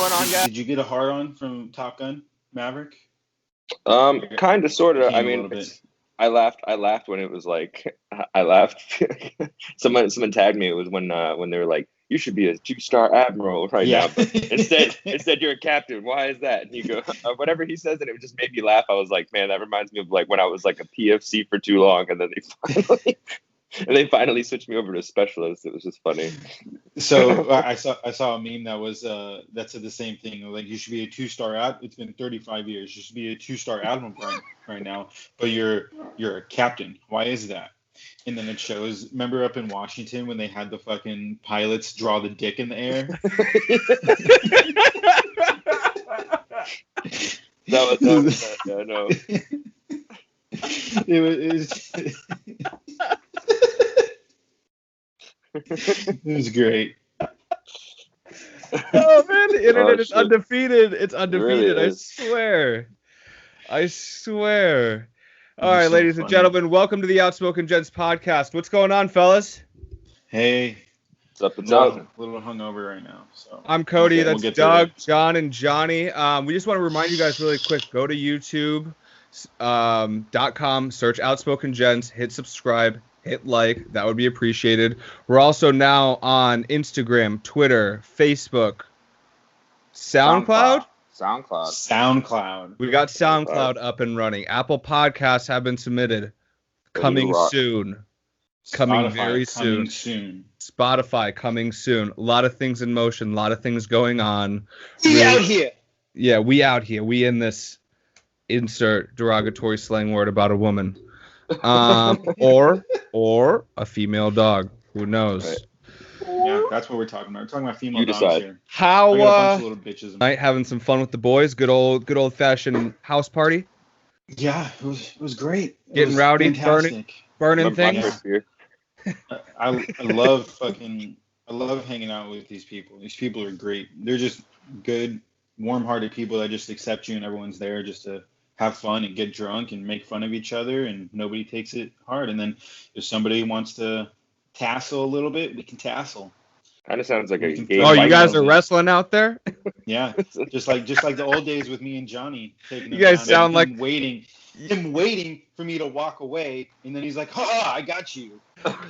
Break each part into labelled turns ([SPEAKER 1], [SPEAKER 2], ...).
[SPEAKER 1] going on, guys?
[SPEAKER 2] Did you get a hard on from Top Gun Maverick?
[SPEAKER 1] Kind of, sort of. I
[SPEAKER 2] A
[SPEAKER 1] mean,
[SPEAKER 2] little bit.
[SPEAKER 1] I laughed when it was like, I laughed. Someone tagged me. It was when they were like, you should be a 2-star admiral right now, but instead you're a captain. Why is that? And you go, whatever he says, and it just made me laugh. I was like, man, that reminds me of like when I was like a PFC for too long, and then they finally switched me over to specialist. It was just funny.
[SPEAKER 2] So I saw a meme that was that said the same thing. Like, you should be a 2-star ad. It's been 35 years. You should be a 2-star admiral right now, but you're a captain. Why is that? And then it shows. Remember up in Washington when they had the fucking pilots draw the dick in the air?
[SPEAKER 1] that was yeah, I know.
[SPEAKER 2] It was great.
[SPEAKER 3] Oh man, the internet is undefeated. It's undefeated.
[SPEAKER 1] Really
[SPEAKER 3] I swear. All right, ladies and gentlemen, welcome to the Outspoken Gents podcast. What's going on, fellas?
[SPEAKER 2] Hey.
[SPEAKER 1] What's up? What's
[SPEAKER 2] A
[SPEAKER 1] up?
[SPEAKER 2] little hungover right now. So
[SPEAKER 3] I'm Cody.
[SPEAKER 2] We'll
[SPEAKER 3] That's Doug, John, and Johnny. We just want to remind you guys really quick. Go to YouTube.com, search Outspoken Gents, hit subscribe, hit like. That would be appreciated. We're also now on Instagram, Twitter, Facebook, SoundCloud. We got SoundCloud up and running. Apple Podcasts have been submitted. Coming soon. Coming very soon. Spotify coming soon. A lot of things in motion. A lot of things going on.
[SPEAKER 2] We out here.
[SPEAKER 3] Yeah, we out here. We in this insert derogatory slang word about a woman. Or a female dog. Who knows?
[SPEAKER 2] Right. Yeah, that's what we're talking about. We're talking about female dogs here.
[SPEAKER 3] How
[SPEAKER 2] I got a bunch of little bitches.
[SPEAKER 3] Night having some fun with the boys. Good old fashioned house party.
[SPEAKER 2] Yeah, it was great.
[SPEAKER 3] Getting rowdy, burning things.
[SPEAKER 2] I love hanging out with these people. These people are great. They're just good, warm-hearted people that just accept you, and everyone's there just to have fun and get drunk and make fun of each other, and nobody takes it hard. And then if somebody wants to tassel a little bit, we can tassle.
[SPEAKER 1] Kind of sounds like a game.
[SPEAKER 3] Oh, you guys are wrestling out there?
[SPEAKER 2] Yeah, just like the old days with me and Johnny. Taking
[SPEAKER 3] you guys sound like
[SPEAKER 2] him waiting for me to walk away, and then he's like, "Ha, I got you."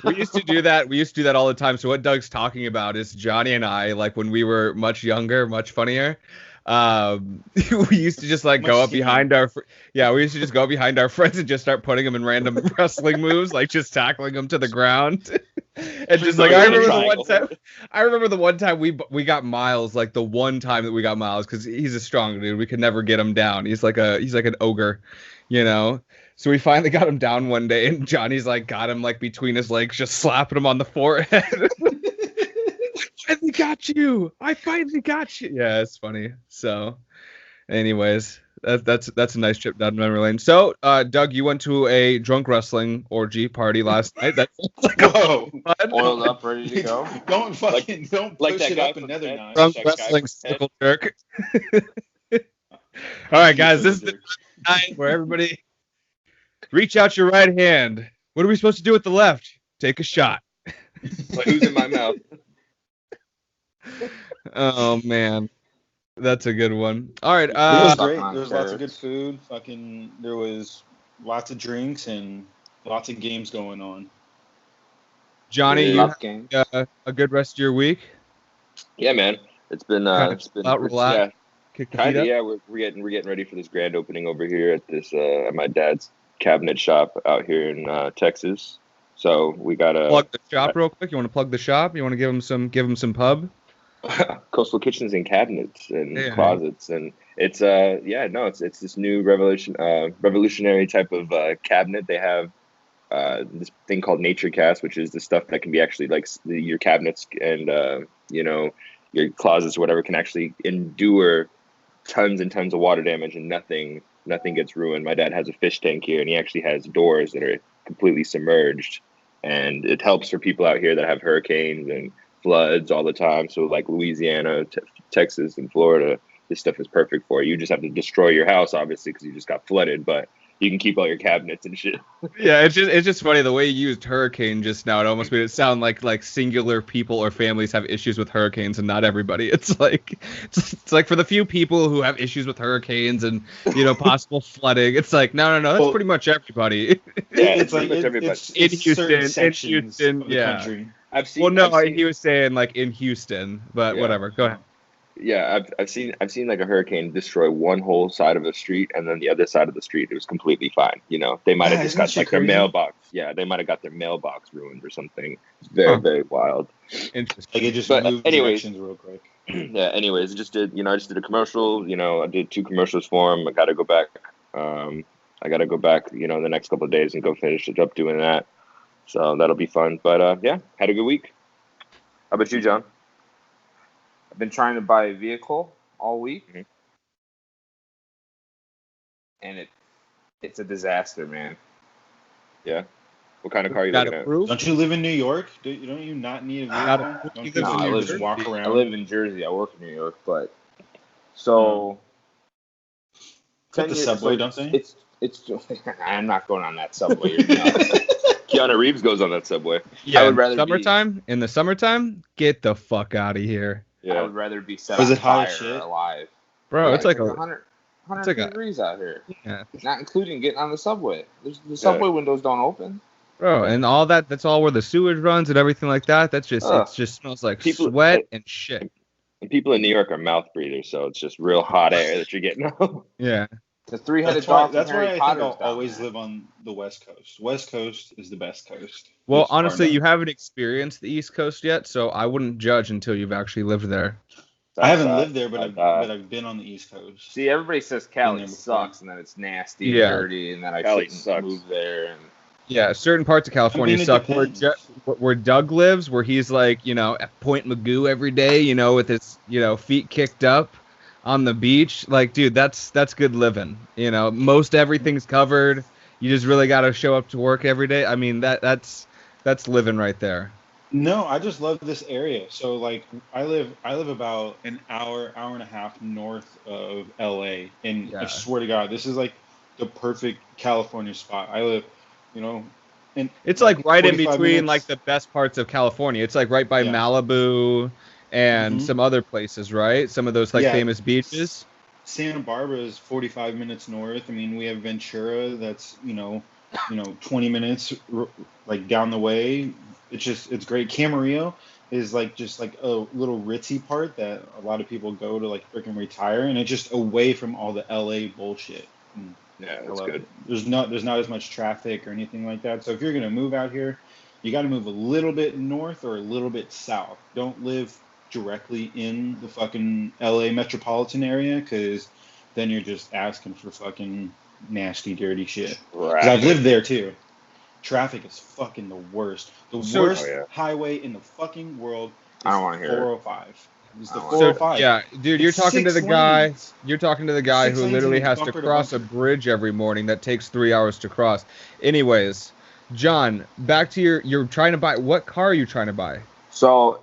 [SPEAKER 3] We used to do that. We used to do that all the time. So what Doug's talking about is Johnny and I, like when we were much younger, much funnier. We used to just like go up behind our friends and just start putting them in random wrestling moves, like just tackling them to the ground. And just like I remember the one time we got Miles, like the one time that we got Miles, because he's a strong dude. We could never get him down. He's like an ogre, you know. So we finally got him down one day, and Johnny's like got him like between his legs, just slapping him on the forehead. I finally got you. Yeah, it's funny. So, anyways, that's a nice trip down memory lane. So, Doug, you went to a drunk wrestling orgy party last night. That's like
[SPEAKER 1] oiled up, ready to go.
[SPEAKER 2] Don't push it up another notch.
[SPEAKER 3] Drunk wrestling circle jerk. All right, guys, this is the time where everybody reach out your right hand. What are we supposed to do with the left? Take a shot.
[SPEAKER 1] Like, who's in my mouth?
[SPEAKER 3] Oh man, that's a good one. All right,
[SPEAKER 2] it was great. There was lots of good food. There was lots of drinks and lots of games going on.
[SPEAKER 3] Johnny, you had a good rest of your week?
[SPEAKER 1] Yeah, man. It's been relaxed. Yeah, we're getting ready for this grand opening over here at this at my dad's cabinet shop out here in Texas. So we gotta
[SPEAKER 3] plug the shop real quick. You want to plug the shop? You want to give them some pub?
[SPEAKER 1] Coastal kitchens and cabinets and closets, and it's it's this new revolutionary type of cabinet. They have this thing called Nature Cast, which is the stuff that can be actually like your cabinets and your closets or whatever can actually endure tons and tons of water damage, and nothing gets ruined. My dad has a fish tank here, and he actually has doors that are completely submerged, and it helps for people out here that have hurricanes and floods all the time. So like Louisiana, Texas, and Florida, this stuff is perfect for you. You just have to destroy your house, obviously, because you just got flooded. But you can keep all your cabinets and shit.
[SPEAKER 3] Yeah, it's just funny the way you used hurricane just now. It almost made it sound like singular people or families have issues with hurricanes and not everybody. It's like for the few people who have issues with hurricanes and possible flooding. It's like no, that's pretty much everybody.
[SPEAKER 1] Yeah, it's like pretty much everybody.
[SPEAKER 2] It's
[SPEAKER 3] in Houston,
[SPEAKER 2] of the country.
[SPEAKER 3] He was saying like in Houston, but whatever. Go ahead.
[SPEAKER 1] Yeah, I've seen like a hurricane destroy one whole side of the street, and then the other side of the street it was completely fine. They might have just got like their mailbox. Yeah, they might have got their mailbox ruined or something. It's very wild.
[SPEAKER 3] Interesting.
[SPEAKER 2] Like it just moved directions real quick.
[SPEAKER 1] Yeah. Anyways, I just did a commercial. I did 2 commercials for him. I got to go back. I got to go back. The next couple of days and go finish up doing that. So that'll be fun. But yeah, had a good week. How about you, John?
[SPEAKER 4] I've been trying to buy a vehicle all week, and it's a disaster, man.
[SPEAKER 1] Yeah. What kind of car are you looking at?
[SPEAKER 2] Don't you live in New York? Don't you not need a vehicle?
[SPEAKER 4] I live in Jersey. I work in New York, but so.
[SPEAKER 2] Cut the subway, don't they?
[SPEAKER 4] It's. I'm not going on that subway. You're nuts.
[SPEAKER 1] Keanu Reeves goes on that subway.
[SPEAKER 3] Yeah. I would rather in the summertime, get the fuck out of here.
[SPEAKER 4] Yeah. I would rather be set on fire or alive.
[SPEAKER 3] Bro, it's like
[SPEAKER 4] 100 degrees out here.
[SPEAKER 3] Yeah.
[SPEAKER 4] Not including getting on the subway. The subway windows don't open.
[SPEAKER 3] Bro, and all that's all where the sewage runs and everything like that. That's just it just smells like sweat and shit.
[SPEAKER 1] And people in New York are mouth breathers, so it's just real hot air that you're getting.
[SPEAKER 3] Yeah.
[SPEAKER 4] The 3-headed dog.
[SPEAKER 2] That's why I think I'll always live on the West Coast. West Coast is the best coast.
[SPEAKER 3] Well, honestly, you haven't experienced the East Coast yet, so I wouldn't judge until you've actually lived there.
[SPEAKER 2] I haven't lived there, but I've been on the East Coast.
[SPEAKER 4] See, everybody says Cali sucks, and that it's nasty and dirty, and that I shouldn't move there. And
[SPEAKER 3] yeah, certain parts of California suck. Where Doug lives, where he's like, at Point Magoo every day, with his, feet kicked up on the beach. Like, dude, that's good living. Most everything's covered. You just really got to show up to work every day. I mean, that's living right there.
[SPEAKER 2] No, I just love this area. So like I live about an hour and a half north of LA, and I swear to God, this is like the perfect California spot. I live, and
[SPEAKER 3] it's like right in between like the best parts of California. It's like right by Malibu and some other places, right? Some of those famous beaches.
[SPEAKER 2] Santa Barbara is 45 minutes north. I mean, we have Ventura that's 20 minutes like down the way. It's great. Camarillo is just like a little ritzy part that a lot of people go to like freaking retire, and it's just away from all the LA bullshit. And
[SPEAKER 1] yeah, that's good.
[SPEAKER 2] There's not as much traffic or anything like that. So if you're gonna move out here, you got to move a little bit north or a little bit south. Don't live directly in the fucking LA metropolitan area, because then you're just asking for fucking nasty, dirty shit. Right. 'Cause I've lived there too. Traffic is fucking the worst. The worst highway in the fucking world is
[SPEAKER 4] I don't want to hear
[SPEAKER 2] 405. It's the 405.
[SPEAKER 3] Yeah, dude, you're talking to the guy. You're talking to the guy who literally has to cross a bridge every morning that takes 3 hours to cross. Anyways, John, back to you're trying to buy. What car are you trying to buy?
[SPEAKER 4] So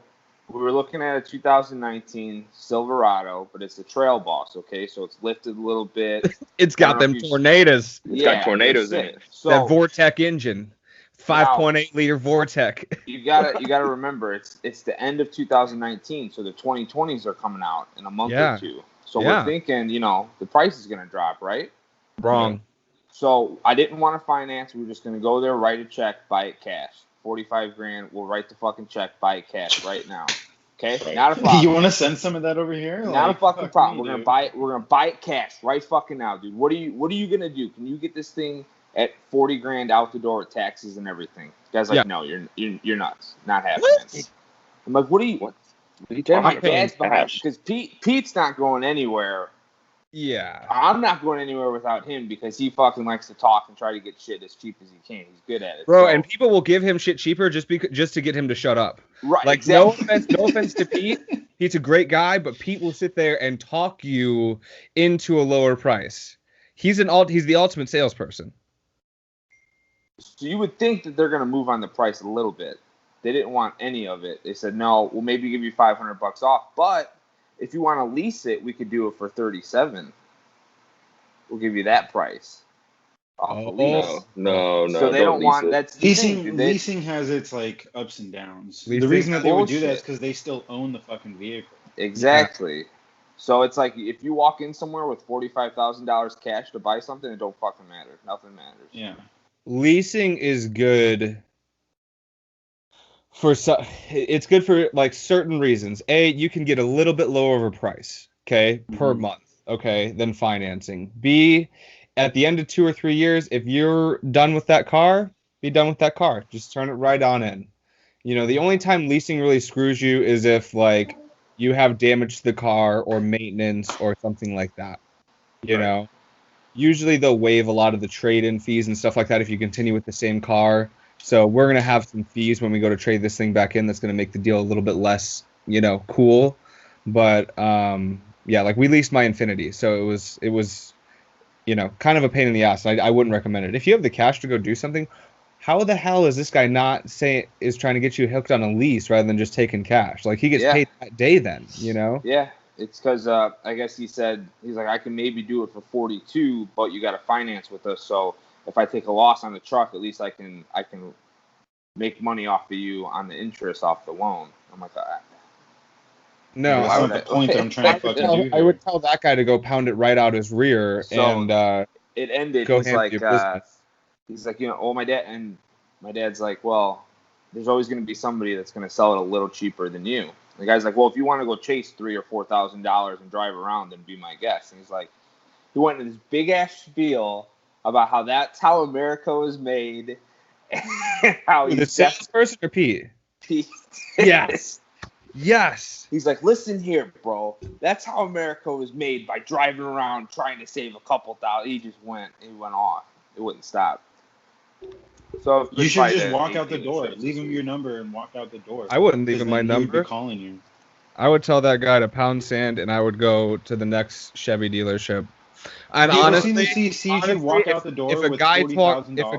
[SPEAKER 4] we were looking at a 2019 Silverado, but it's a Trail Boss, okay? So it's lifted a little bit.
[SPEAKER 3] It's got them tornadoes.
[SPEAKER 1] It's got tornadoes in it.
[SPEAKER 3] So, that Vortec engine, 5.8 liter Vortec.
[SPEAKER 4] You gotta remember, it's the end of 2019, so the 2020s are coming out in a month or two. So we're thinking, the price is gonna drop, right?
[SPEAKER 3] Wrong.
[SPEAKER 4] So I didn't want to finance. We were just gonna go there, write a check, buy it cash. 45 grand. We'll write the fucking check, buy it cash right now. Okay, right. Not a problem.
[SPEAKER 2] You want to send some of that over here?
[SPEAKER 4] Not a fucking problem. We're gonna buy it. We're gonna buy it cash right fucking now, dude. What are you gonna do? Can you get this thing at 40 grand out the door with taxes and everything? The guy's like, no, you're nuts. Not happening. What? I'm like, what are you talking about? Dad's behind because Pete's not going anywhere.
[SPEAKER 3] Yeah.
[SPEAKER 4] I'm not going anywhere without him because he fucking likes to talk and try to get shit as cheap as he can. He's good at it.
[SPEAKER 3] Bro, and people will give him shit cheaper just to get him to shut up.
[SPEAKER 4] Right.
[SPEAKER 3] Like, exactly. No offense to Pete. Pete's a great guy, but Pete will sit there and talk you into a lower price. He's the ultimate salesperson.
[SPEAKER 4] So you would think that they're going to move on the price a little bit. They didn't want any of it. They said, no, we'll maybe give you $500 off, but if you want to lease it, we could do it for $37. We'll give you that price. off the lease.
[SPEAKER 1] No.
[SPEAKER 4] So they don't want that's
[SPEAKER 2] leasing has its like ups and downs. The reason that they would do that is because they still own the fucking vehicle.
[SPEAKER 4] Exactly. Yeah. So it's like if you walk in somewhere with $45,000 cash to buy something, it don't fucking matter. Nothing matters.
[SPEAKER 2] Yeah.
[SPEAKER 3] Leasing is good it's good for like certain reasons. A, you can get a little bit lower of a price, okay, per month, okay, than financing. B, at the end of 2 or 3 years, if you're done with that car, be done with that car. Just turn it right on in. You know, the only time leasing really screws you is if like you have damage to the car or maintenance or something like that. You know, usually they'll waive a lot of the trade-in fees and stuff like that if you continue with the same car. So we're going to have some fees when we go to trade this thing back in that's going to make the deal a little bit less, you know, cool. But, yeah, like we leased my Infinity. So it was, you know, kind of a pain in the ass. I wouldn't recommend it. If you have the cash to go do something, how the hell is this guy not is trying to get you hooked on a lease rather than just taking cash? Like he gets paid that day then, you know?
[SPEAKER 4] Yeah. It's because I guess he's like, I can maybe do it for 42, but you got to finance with us. So if I take a loss on the truck, at least I can make money off of you on the interest off the loan. I'm like,
[SPEAKER 3] no,
[SPEAKER 2] that's not the point that I'm trying to fucking do here.
[SPEAKER 3] I would tell that guy to go pound it right out his rear and
[SPEAKER 4] it ended.
[SPEAKER 3] Go
[SPEAKER 4] he's like, you know, my dad's like, well, there's always going to be somebody that's going to sell it a little cheaper than you. The guy's like, well, if you want to go chase $3,000 or $4,000 and drive around, then be my guest. And he's like, he went into this big ass spiel about how that's how America was made. And how
[SPEAKER 3] the salesperson or Pete?
[SPEAKER 4] Pete.
[SPEAKER 3] Yes.
[SPEAKER 4] He's like, listen here, bro. That's how America was made, by driving around trying to save a couple thousand. He went off. It wouldn't stop. So
[SPEAKER 2] you should just walk out the door. Leave him your number and walk out the door.
[SPEAKER 3] I wouldn't leave him my number.
[SPEAKER 2] He would be calling you.
[SPEAKER 3] I would tell that guy to pound sand, and I would go to the next Chevy dealership. And honestly,
[SPEAKER 2] walk out the door
[SPEAKER 3] if a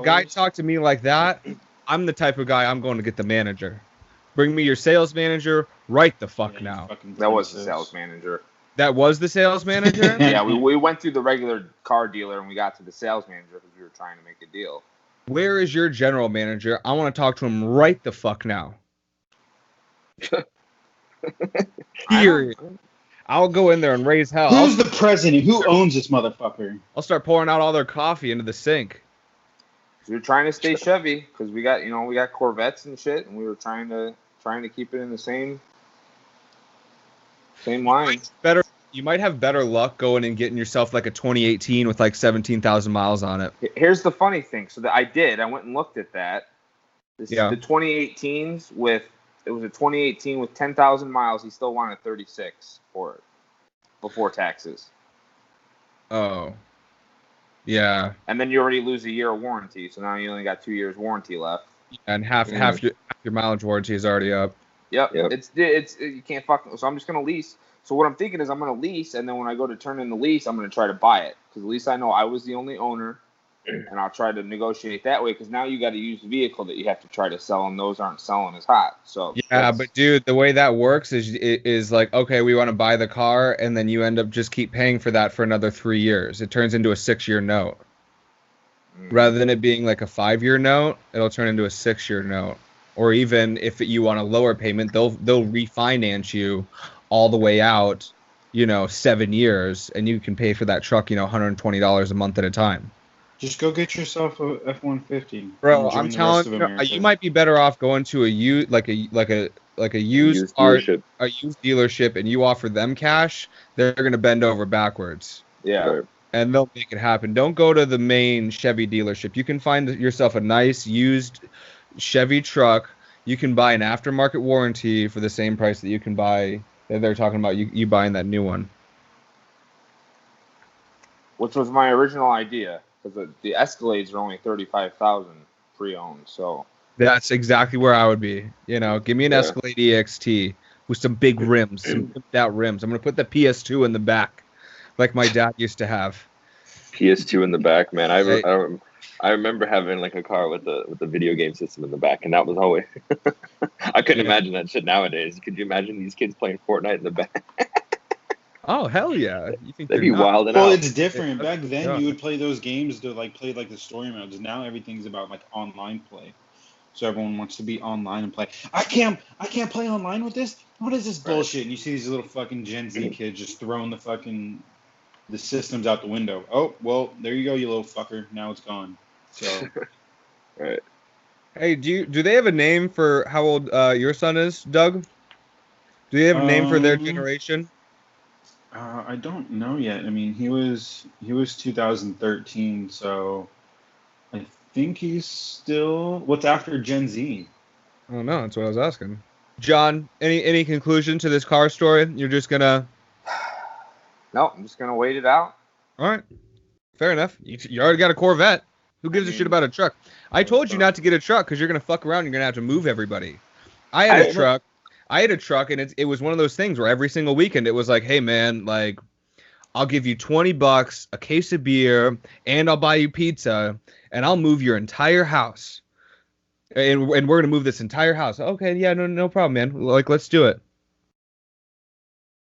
[SPEAKER 3] guy talked to me like that, I'm the type of guy I'm going to get the manager. Bring me your sales manager right the fuck now.
[SPEAKER 4] That was the sales manager.
[SPEAKER 3] That was the sales manager?
[SPEAKER 4] Yeah, we went through the regular car dealer and we got to the sales manager because we were trying to make a deal.
[SPEAKER 3] Where is your general manager? I want to talk to him right the fuck now. Period. I'll go in there and raise hell.
[SPEAKER 2] Who's the president? Who owns this motherfucker?
[SPEAKER 3] I'll start pouring out all their coffee into the sink.
[SPEAKER 4] We were trying to stay Chevy because we got Corvettes and shit, and we were trying to keep it in the same line.
[SPEAKER 3] You might have better luck going and getting yourself like a 2018 with like 17,000 miles on it.
[SPEAKER 4] Here's the funny thing. So I went and looked at that. The 2018s it was a 2018 with 10,000 miles. He still wanted 36 for it before taxes.
[SPEAKER 3] Oh. Yeah.
[SPEAKER 4] And then you already lose a year of warranty, so now you only got 2 years warranty left.
[SPEAKER 3] And half your mileage warranty is already up.
[SPEAKER 4] Yep. It's you can't fuck. So I'm just gonna lease. So what I'm thinking is I'm gonna lease, and then when I go to turn in the lease, I'm gonna try to buy it because at least I know I was the only owner, and I'll try to negotiate that way. Because now you got to use the vehicle that you have to try to sell, and those aren't selling as hot. So
[SPEAKER 3] yeah, but dude, the way that works is like, okay, we want to buy the car, and then you end up just keep paying for that for another 3 years. It turns into a 6-year note. Rather than it being like a 5-year note, it'll turn into a 6-year note. Or even if you want a lower payment, they'll refinance you all the way out, 7 years, and you can pay for that truck, $120 a month at a time.
[SPEAKER 2] Just go get yourself a F-150.
[SPEAKER 3] Bro, I'm telling you might be better off going to a used dealership, and you offer them cash. They're gonna bend over backwards.
[SPEAKER 4] Yeah.
[SPEAKER 3] And they'll make it happen. Don't go to the main Chevy dealership. You can find yourself a nice used Chevy truck. You can buy an aftermarket warranty for the same price that you can buy. They're talking about you buying that new one.
[SPEAKER 4] Which was my original idea, because the Escalades are only $35,000 pre-owned. So
[SPEAKER 3] that's exactly where I would be. Give me an Escalade EXT with some big rims, some pimped out rims. I'm gonna put the PS2 in the back, like my dad used to have.
[SPEAKER 1] PS2 in the back, man. I remember having like a car with the video game system in the back, and that was always. I couldn't imagine that shit nowadays. Could you imagine these kids playing Fortnite in the back?
[SPEAKER 3] Oh hell yeah! You think
[SPEAKER 1] That'd be
[SPEAKER 3] not?
[SPEAKER 1] wild.
[SPEAKER 2] Well, it's different.
[SPEAKER 3] Yeah.
[SPEAKER 2] Back then, you would play those games to play the story modes. Now everything's about online play. So everyone wants to be online and play. I can't play online with this. What is this bullshit? And you see these little fucking Gen Z kids just throwing the systems out the window. Oh, well, there you go, you little fucker. Now it's gone. So.
[SPEAKER 1] Right.
[SPEAKER 3] Hey, do they have a name for how old your son is, Doug? Do they have a name for their generation?
[SPEAKER 2] I don't know yet. I mean, he was 2013, so I think he's still. What's after Gen Z?
[SPEAKER 3] I don't know. That's what I was asking. John, any conclusion to this car story? You're just gonna.
[SPEAKER 4] No, I'm just gonna wait it out.
[SPEAKER 3] All right, fair enough. You already got a Corvette. Who gives a shit about a truck? I told you not to get a truck because you're gonna fuck around. And you're gonna have to move everybody. I had a truck, and it was one of those things where every single weekend it was like, hey man, like I'll give you $20, a case of beer, and I'll buy you pizza, and I'll move your entire house. And we're gonna move this entire house. Okay, yeah, no problem, man. Like, let's do it.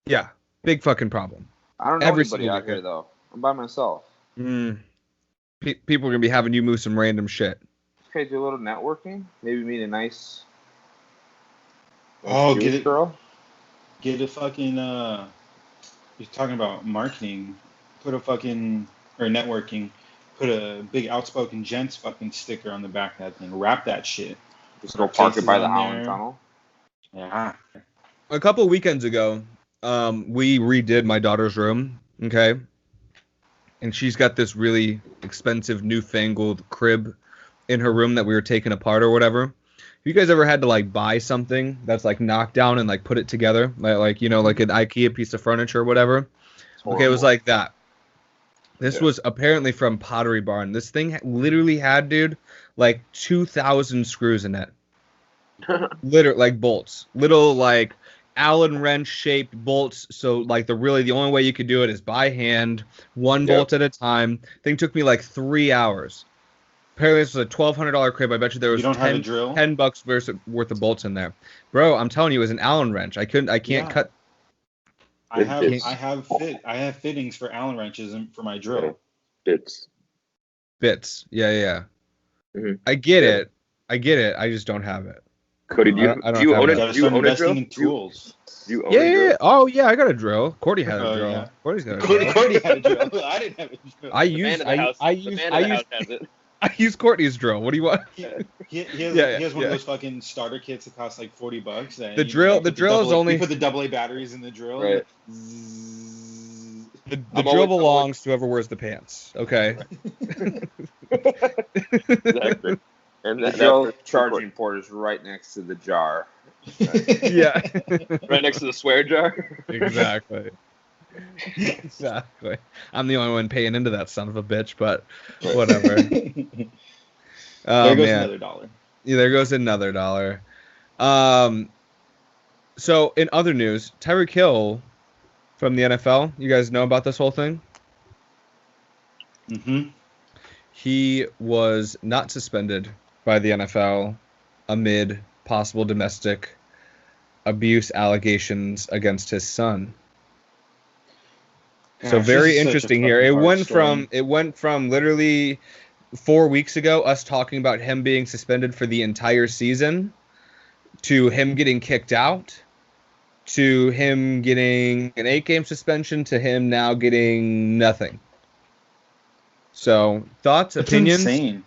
[SPEAKER 3] Yeah, big fucking problem.
[SPEAKER 4] I don't know anybody out here though. I'm by myself.
[SPEAKER 3] People are gonna be having you move some random shit.
[SPEAKER 4] Okay, do a little networking. Maybe meet a nice.
[SPEAKER 2] Get it,
[SPEAKER 4] girl.
[SPEAKER 2] Get a fucking. You're talking about marketing. Put a fucking or networking. Put a big Outspoken Gents fucking sticker on the back of that thing. Wrap that shit.
[SPEAKER 4] Just go park it by the Holland Tunnel.
[SPEAKER 2] Yeah.
[SPEAKER 3] A couple of weekends ago, we redid my daughter's room. Okay. And she's got this really expensive, newfangled crib in her room that we were taking apart or whatever. Have you guys ever had to like buy something that's like knocked down and like put it together, like you know, like an IKEA piece of furniture or whatever? Okay, it was like that. This was apparently from Pottery Barn. This thing literally had, dude, like 2,000 screws in it. Literally, like bolts, little like Allen wrench shaped bolts. So like the only way you could do it is by hand, one bolt at a time. Thing took me like 3 hours. Apparently this was a $1,200 crib. I bet you there was $10 worth of bolts in there. Bro, I'm telling you, it was an Allen wrench. I can't cut.
[SPEAKER 2] I have fittings for Allen wrenches and for my drill.
[SPEAKER 1] Bits.
[SPEAKER 3] Yeah. Mm-hmm. I get it. I just don't have it.
[SPEAKER 1] Cody, do you own a drill?
[SPEAKER 2] In tools.
[SPEAKER 1] Do you own a drill?
[SPEAKER 3] Yeah. Oh yeah, I got a drill. Cordy had a drill.
[SPEAKER 2] Yeah.
[SPEAKER 3] Cordy's got a drill.
[SPEAKER 2] Cordy had a drill. I didn't have a drill.
[SPEAKER 3] I use Courtney's drill. What do you want?
[SPEAKER 2] He has one of those fucking starter kits that cost like $40.
[SPEAKER 3] The drill is only.
[SPEAKER 2] You put the AA batteries in the drill.
[SPEAKER 1] Right.
[SPEAKER 3] The drill belongs to whoever wears the pants. Okay.
[SPEAKER 1] Exactly. And
[SPEAKER 4] the drill charging port is right next to the jar.
[SPEAKER 3] Yeah.
[SPEAKER 1] Right next to the swear jar.
[SPEAKER 3] Exactly. I'm the only one paying into that son of a bitch, but whatever.
[SPEAKER 2] There goes another $1.
[SPEAKER 3] Yeah, there goes another $1. So in other news, Tyreek Hill from the NFL, you guys know about this whole thing?
[SPEAKER 2] Mm-hmm.
[SPEAKER 3] He was not suspended by the NFL amid possible domestic abuse allegations against his son. So very interesting here. It went from literally 4 weeks ago, us talking about him being suspended for the entire season, to him getting kicked out, to him getting an 8-game suspension, to him now getting nothing. So thoughts, opinions?
[SPEAKER 2] Insane.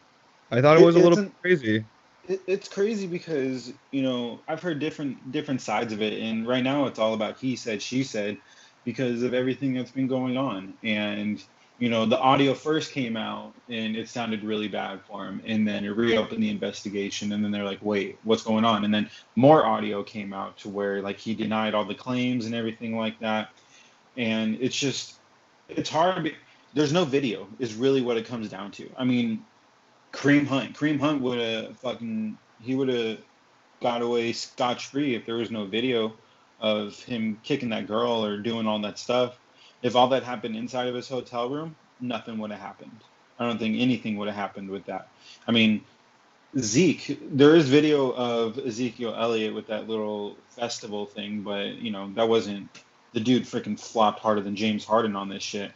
[SPEAKER 3] I thought it was a little crazy.
[SPEAKER 2] It's crazy because, you know, I've heard different sides of it, and right now it's all about he said, she said, because of everything that's been going on. And, you know, the audio first came out and it sounded really bad for him, and then it reopened the investigation, and then they're like, wait, what's going on? And then more audio came out to where like he denied all the claims and everything like that. And it's hard. There's no video is really what it comes down to. I mean, Kareem Hunt would have got away scotch-free if there was no video of him kicking that girl or doing all that stuff. If all that happened inside of his hotel room, nothing would have happened. I don't think anything would have happened with that. I mean, there is video of Ezekiel Elliott with that little festival thing, but, you know, that wasn't the dude freaking flopped harder than James Harden on this shit.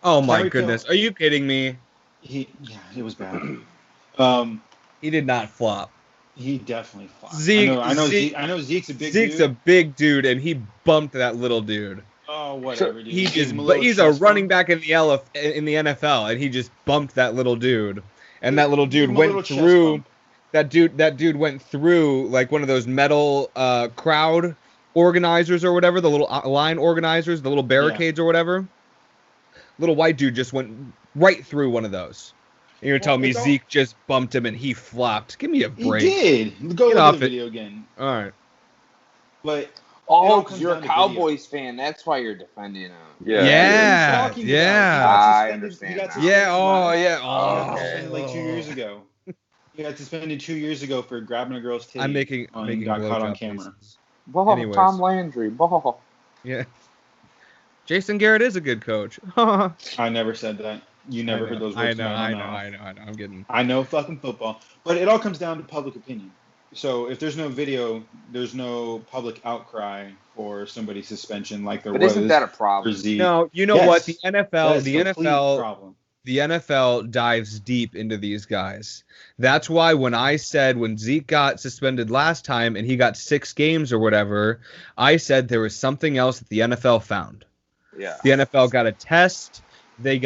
[SPEAKER 3] Oh my goodness, are you kidding me?
[SPEAKER 2] It was bad.
[SPEAKER 3] He did not flop.
[SPEAKER 2] He definitely flopped.
[SPEAKER 3] Zeke,
[SPEAKER 2] I know Zeke's a big dude.
[SPEAKER 3] Zeke's a big dude, and he bumped that little dude.
[SPEAKER 2] Oh, whatever, dude.
[SPEAKER 3] He's a running back in the NFL, and he just bumped that little dude. And that little dude went through. That dude went through like one of those metal crowd organizers or whatever, the little line organizers, the little barricades or whatever. Little white dude just went right through one of those. And you're telling me Zeke just bumped him and he flopped? Give me a break.
[SPEAKER 2] He did. Go look at the video again.
[SPEAKER 3] All right.
[SPEAKER 2] But
[SPEAKER 4] because you're a Cowboys fan. That's why you're defending him.
[SPEAKER 3] Yeah.
[SPEAKER 4] I understand.
[SPEAKER 2] Okay. Like 2 years ago. He got suspended 2 years ago for grabbing a girl's titty.
[SPEAKER 3] I'm making
[SPEAKER 2] got caught on camera.
[SPEAKER 4] Tom Landry.
[SPEAKER 3] Yeah. Jason Garrett is a good coach.
[SPEAKER 2] I never said that. You never heard those words.
[SPEAKER 3] I know. I'm getting.
[SPEAKER 2] I know fucking football, but it all comes down to public opinion. So if there's no video, there's no public outcry for somebody's suspension like there was.
[SPEAKER 4] But isn't that a problem?
[SPEAKER 3] No, you know what? The NFL dives deep into these guys. That's why when Zeke got suspended last time and he got 6 games or whatever, I said there was something else that the NFL found.
[SPEAKER 1] Yeah.
[SPEAKER 3] The NFL got a test. There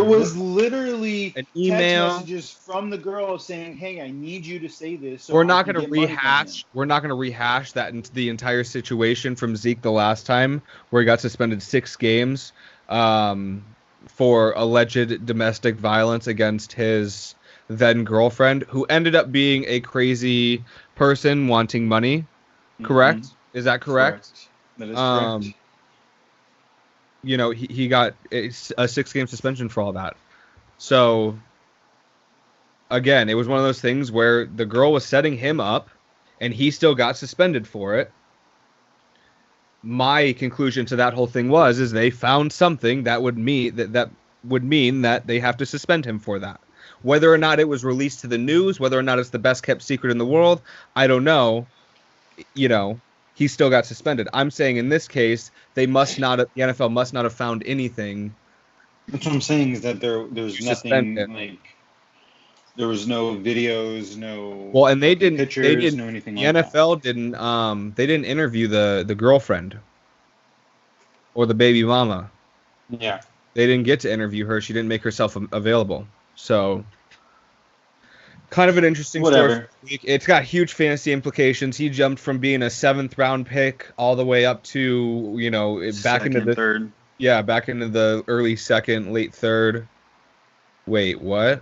[SPEAKER 2] was literally
[SPEAKER 3] an email,
[SPEAKER 2] text messages from the girl saying, "Hey, I need you to say this." So
[SPEAKER 3] we're not going to rehash that the entire situation from Zeke the last time, where he got suspended 6 games for alleged domestic violence against his then girlfriend, who ended up being a crazy person wanting money. Correct? Is that correct?
[SPEAKER 2] That is correct.
[SPEAKER 3] You know, he got a 6-game suspension for all that. So, again, it was one of those things where the girl was setting him up, and he still got suspended for it. My conclusion to that whole thing is they found something that would mean that they have to suspend him for that. Whether or not it was released to the news, whether or not it's the best kept secret in the world, I don't know. You know, he still got suspended. I'm saying in this case, the NFL must not have found anything.
[SPEAKER 2] That's what I'm saying, is that there's nothing like, there was no videos, no.
[SPEAKER 3] Well, and
[SPEAKER 2] pictures, no anything like that.
[SPEAKER 3] The NFL didn't interview the girlfriend or the baby mama.
[SPEAKER 2] Yeah.
[SPEAKER 3] They didn't get to interview her. She didn't make herself available. So, kind of an interesting story. It's got huge fantasy implications. He jumped from being a 7th round pick all the way up to, you know, back into the
[SPEAKER 2] third.
[SPEAKER 3] Yeah, back into the early 2nd, late 3rd. Wait, what?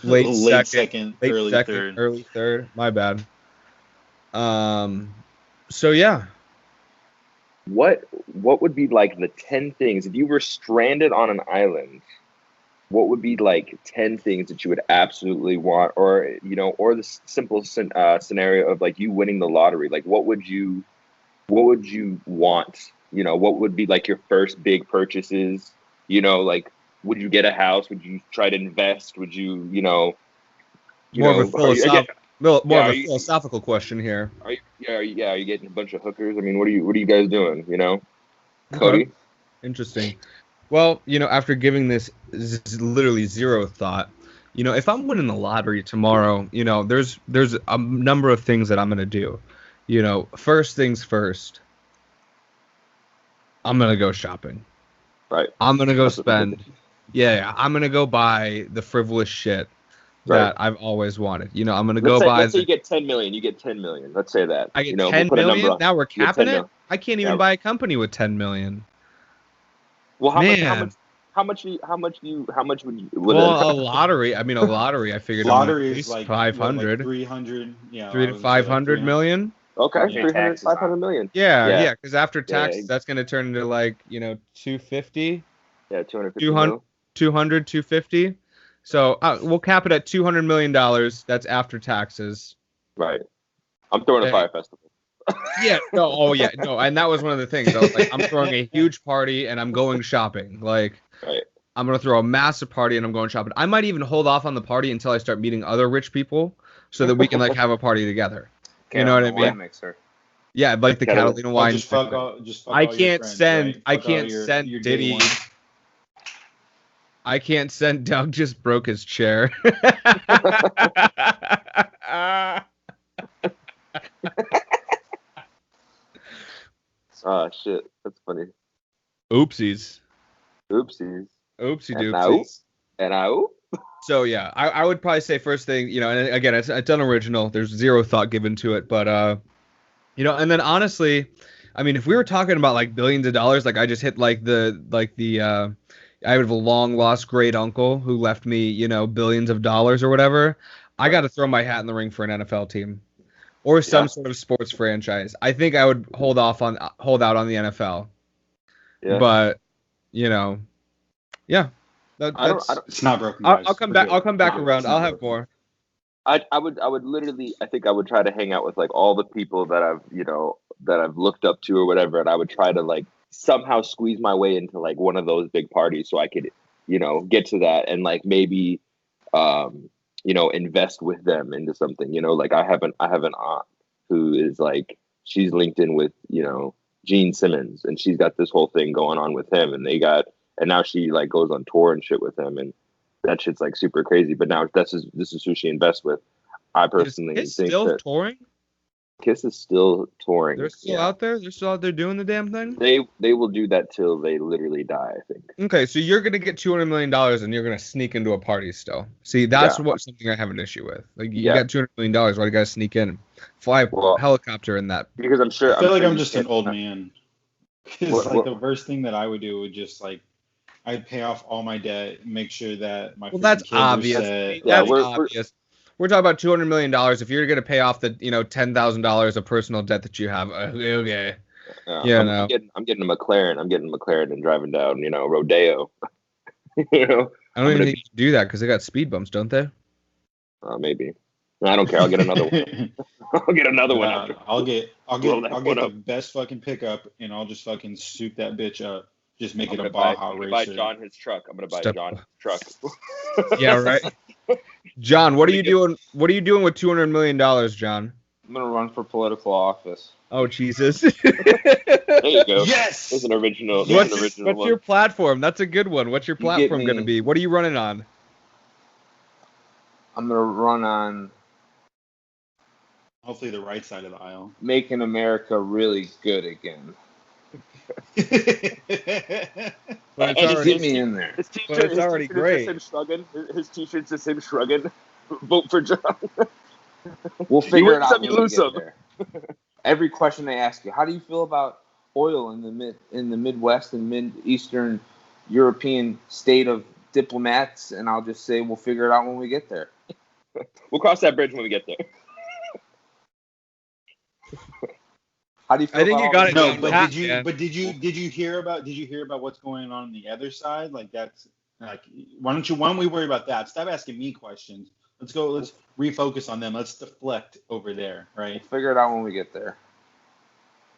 [SPEAKER 3] Late 2nd, early 3rd. Early 3rd. My bad. So yeah.
[SPEAKER 1] What would be like the 10 things if you were stranded on an island? What would be like 10 things that you would absolutely want, or you know, or the simple scenario of like you winning the lottery? Like, what would you want? You know, what would be like your first big purchases? You know, like, would you get a house? Would you try to invest? Would you,
[SPEAKER 3] more of a philosophical question here.
[SPEAKER 1] Are you getting a bunch of hookers? I mean, what are you guys doing? You know, Cody.
[SPEAKER 3] Okay. Interesting. Well, you know, after giving this literally zero thought, you know, if I'm winning the lottery tomorrow, you know, there's a number of things that I'm going to do. You know, first things first, I'm going to go shopping.
[SPEAKER 1] Right.
[SPEAKER 3] I'm going to go spend. Yeah, I'm going to go buy the frivolous shit that I've always wanted. You know, I'm going to go buy.
[SPEAKER 1] Let's say you get 10 million. You get 10 million. Let's say that.
[SPEAKER 3] I get 10 million? Now we're capping it? I can't even buy a company with 10 million.
[SPEAKER 1] Well, how much would you?
[SPEAKER 3] Well, a lottery. I figured
[SPEAKER 2] lottery is
[SPEAKER 3] like 500,
[SPEAKER 2] 300,
[SPEAKER 3] 3 to 500 million.
[SPEAKER 1] Okay, 300, 500 million.
[SPEAKER 3] Yeah, because after tax, that's going to turn into like, you know, 250.
[SPEAKER 1] Yeah, 250.
[SPEAKER 3] 250. So we'll cap it at $200 million. That's after taxes.
[SPEAKER 1] Right. I'm throwing a fire festival.
[SPEAKER 3] And that was one of the things. I was like, I'm throwing a huge party and I'm going shopping. Like, I'm gonna throw a massive party and I'm going shopping. I might even hold off on the party until I start meeting other rich people, so that we can like have a party together. You know what I mean?
[SPEAKER 4] Mixer.
[SPEAKER 3] Yeah, like the Catalina wine.
[SPEAKER 2] Just fuck all your friends, right?
[SPEAKER 3] I can't send
[SPEAKER 2] your
[SPEAKER 3] Diddy. I can't send Doug just broke his chair.
[SPEAKER 1] Oh shit, that's funny.
[SPEAKER 3] Oopsies.
[SPEAKER 1] Oopsie
[SPEAKER 3] doopsies.
[SPEAKER 1] And I oop.
[SPEAKER 3] So yeah, I would probably say first thing, you know, and again, it's unoriginal. There's zero thought given to it, but you know, and then honestly, I mean, if we were talking about like billions of dollars, like I just hit like the I have a long lost great uncle who left me, you know, billions of dollars or whatever. I got to throw my hat in the ring for an NFL team or some sort of sports franchise. I think I would hold out on the NFL. Yeah. But, you know, yeah.
[SPEAKER 2] It's not broken.
[SPEAKER 3] I'll come back. I'll come back around. I'll have more.
[SPEAKER 1] I would literally, I think I would try to hang out with like all the people that I've looked up to or whatever, and I would try to like somehow squeeze my way into like one of those big parties so I could, you know, get to that and like maybe, you know, invest with them into something. You know, like I have an aunt who is like, she's linked in with, you know, Gene Simmons, and she's got this whole thing going on with him, and now she like goes on tour and shit with him, and that shit's like super crazy. But now this is who she invests with. I personally think
[SPEAKER 3] still
[SPEAKER 1] that
[SPEAKER 3] touring.
[SPEAKER 1] Kiss is still touring.
[SPEAKER 3] They're still out there. They're still out there doing the damn thing.
[SPEAKER 1] They will do that till they literally die, I think.
[SPEAKER 3] Okay, so you're gonna get $200 million and you're gonna sneak into a party still. See, that's something I have an issue with. Like you got $200 million, why do you gotta sneak in? Fly a helicopter in that?
[SPEAKER 1] Because I'm sure.
[SPEAKER 2] I feel like I'm just an old man. Because like the first thing that I would do would just like I'd pay off all my debt, make sure that my
[SPEAKER 3] that's
[SPEAKER 2] kids
[SPEAKER 3] obvious.
[SPEAKER 2] Are set.
[SPEAKER 3] Yeah, that's obvious. We're talking about $200 million. If you're gonna pay off the, you know, $10,000 of personal debt that you have, okay.
[SPEAKER 1] I'm getting a McLaren. I'm getting a McLaren and driving down, you know, Rodeo. You know,
[SPEAKER 3] I don't even think you can do that because they got speed bumps, don't they?
[SPEAKER 1] Maybe. I don't care. I'll get another one. I'll get another one.
[SPEAKER 2] I'll get the best fucking pickup, and I'll just fucking soup that bitch up. Just make it a Baja racer.
[SPEAKER 1] Buy John his truck. I'm gonna buy John his truck.
[SPEAKER 3] Yeah, right. John, what are you doing? What are you doing with $200 million, John?
[SPEAKER 4] I'm gonna run for political office.
[SPEAKER 3] Oh Jesus!
[SPEAKER 1] There you go.
[SPEAKER 2] Yes.
[SPEAKER 1] There's an original.
[SPEAKER 3] What's your platform? That's a good one. What's your platform gonna be? What are you running on?
[SPEAKER 4] I'm gonna run on.
[SPEAKER 2] Hopefully the right side of the aisle.
[SPEAKER 4] Making America really good again.
[SPEAKER 3] But
[SPEAKER 4] get me in there.
[SPEAKER 3] It's already great.
[SPEAKER 1] His t-shirt's just him shrugging. Vote for John.
[SPEAKER 4] We'll figure it out when we get there. Every question they ask you, how do you feel about oil in the Midwest and Mid-Eastern European state of diplomats? And I'll just say we'll figure it out when we get there.
[SPEAKER 1] We'll cross that bridge when we get there.
[SPEAKER 4] How do you feel?
[SPEAKER 3] I think you got it.
[SPEAKER 2] No, but did you hear about what's going on the other side? Like that's like why don't we worry about that? Stop asking me questions. Let's refocus on them. Let's deflect over there, right?
[SPEAKER 4] We'll figure it out when we get there.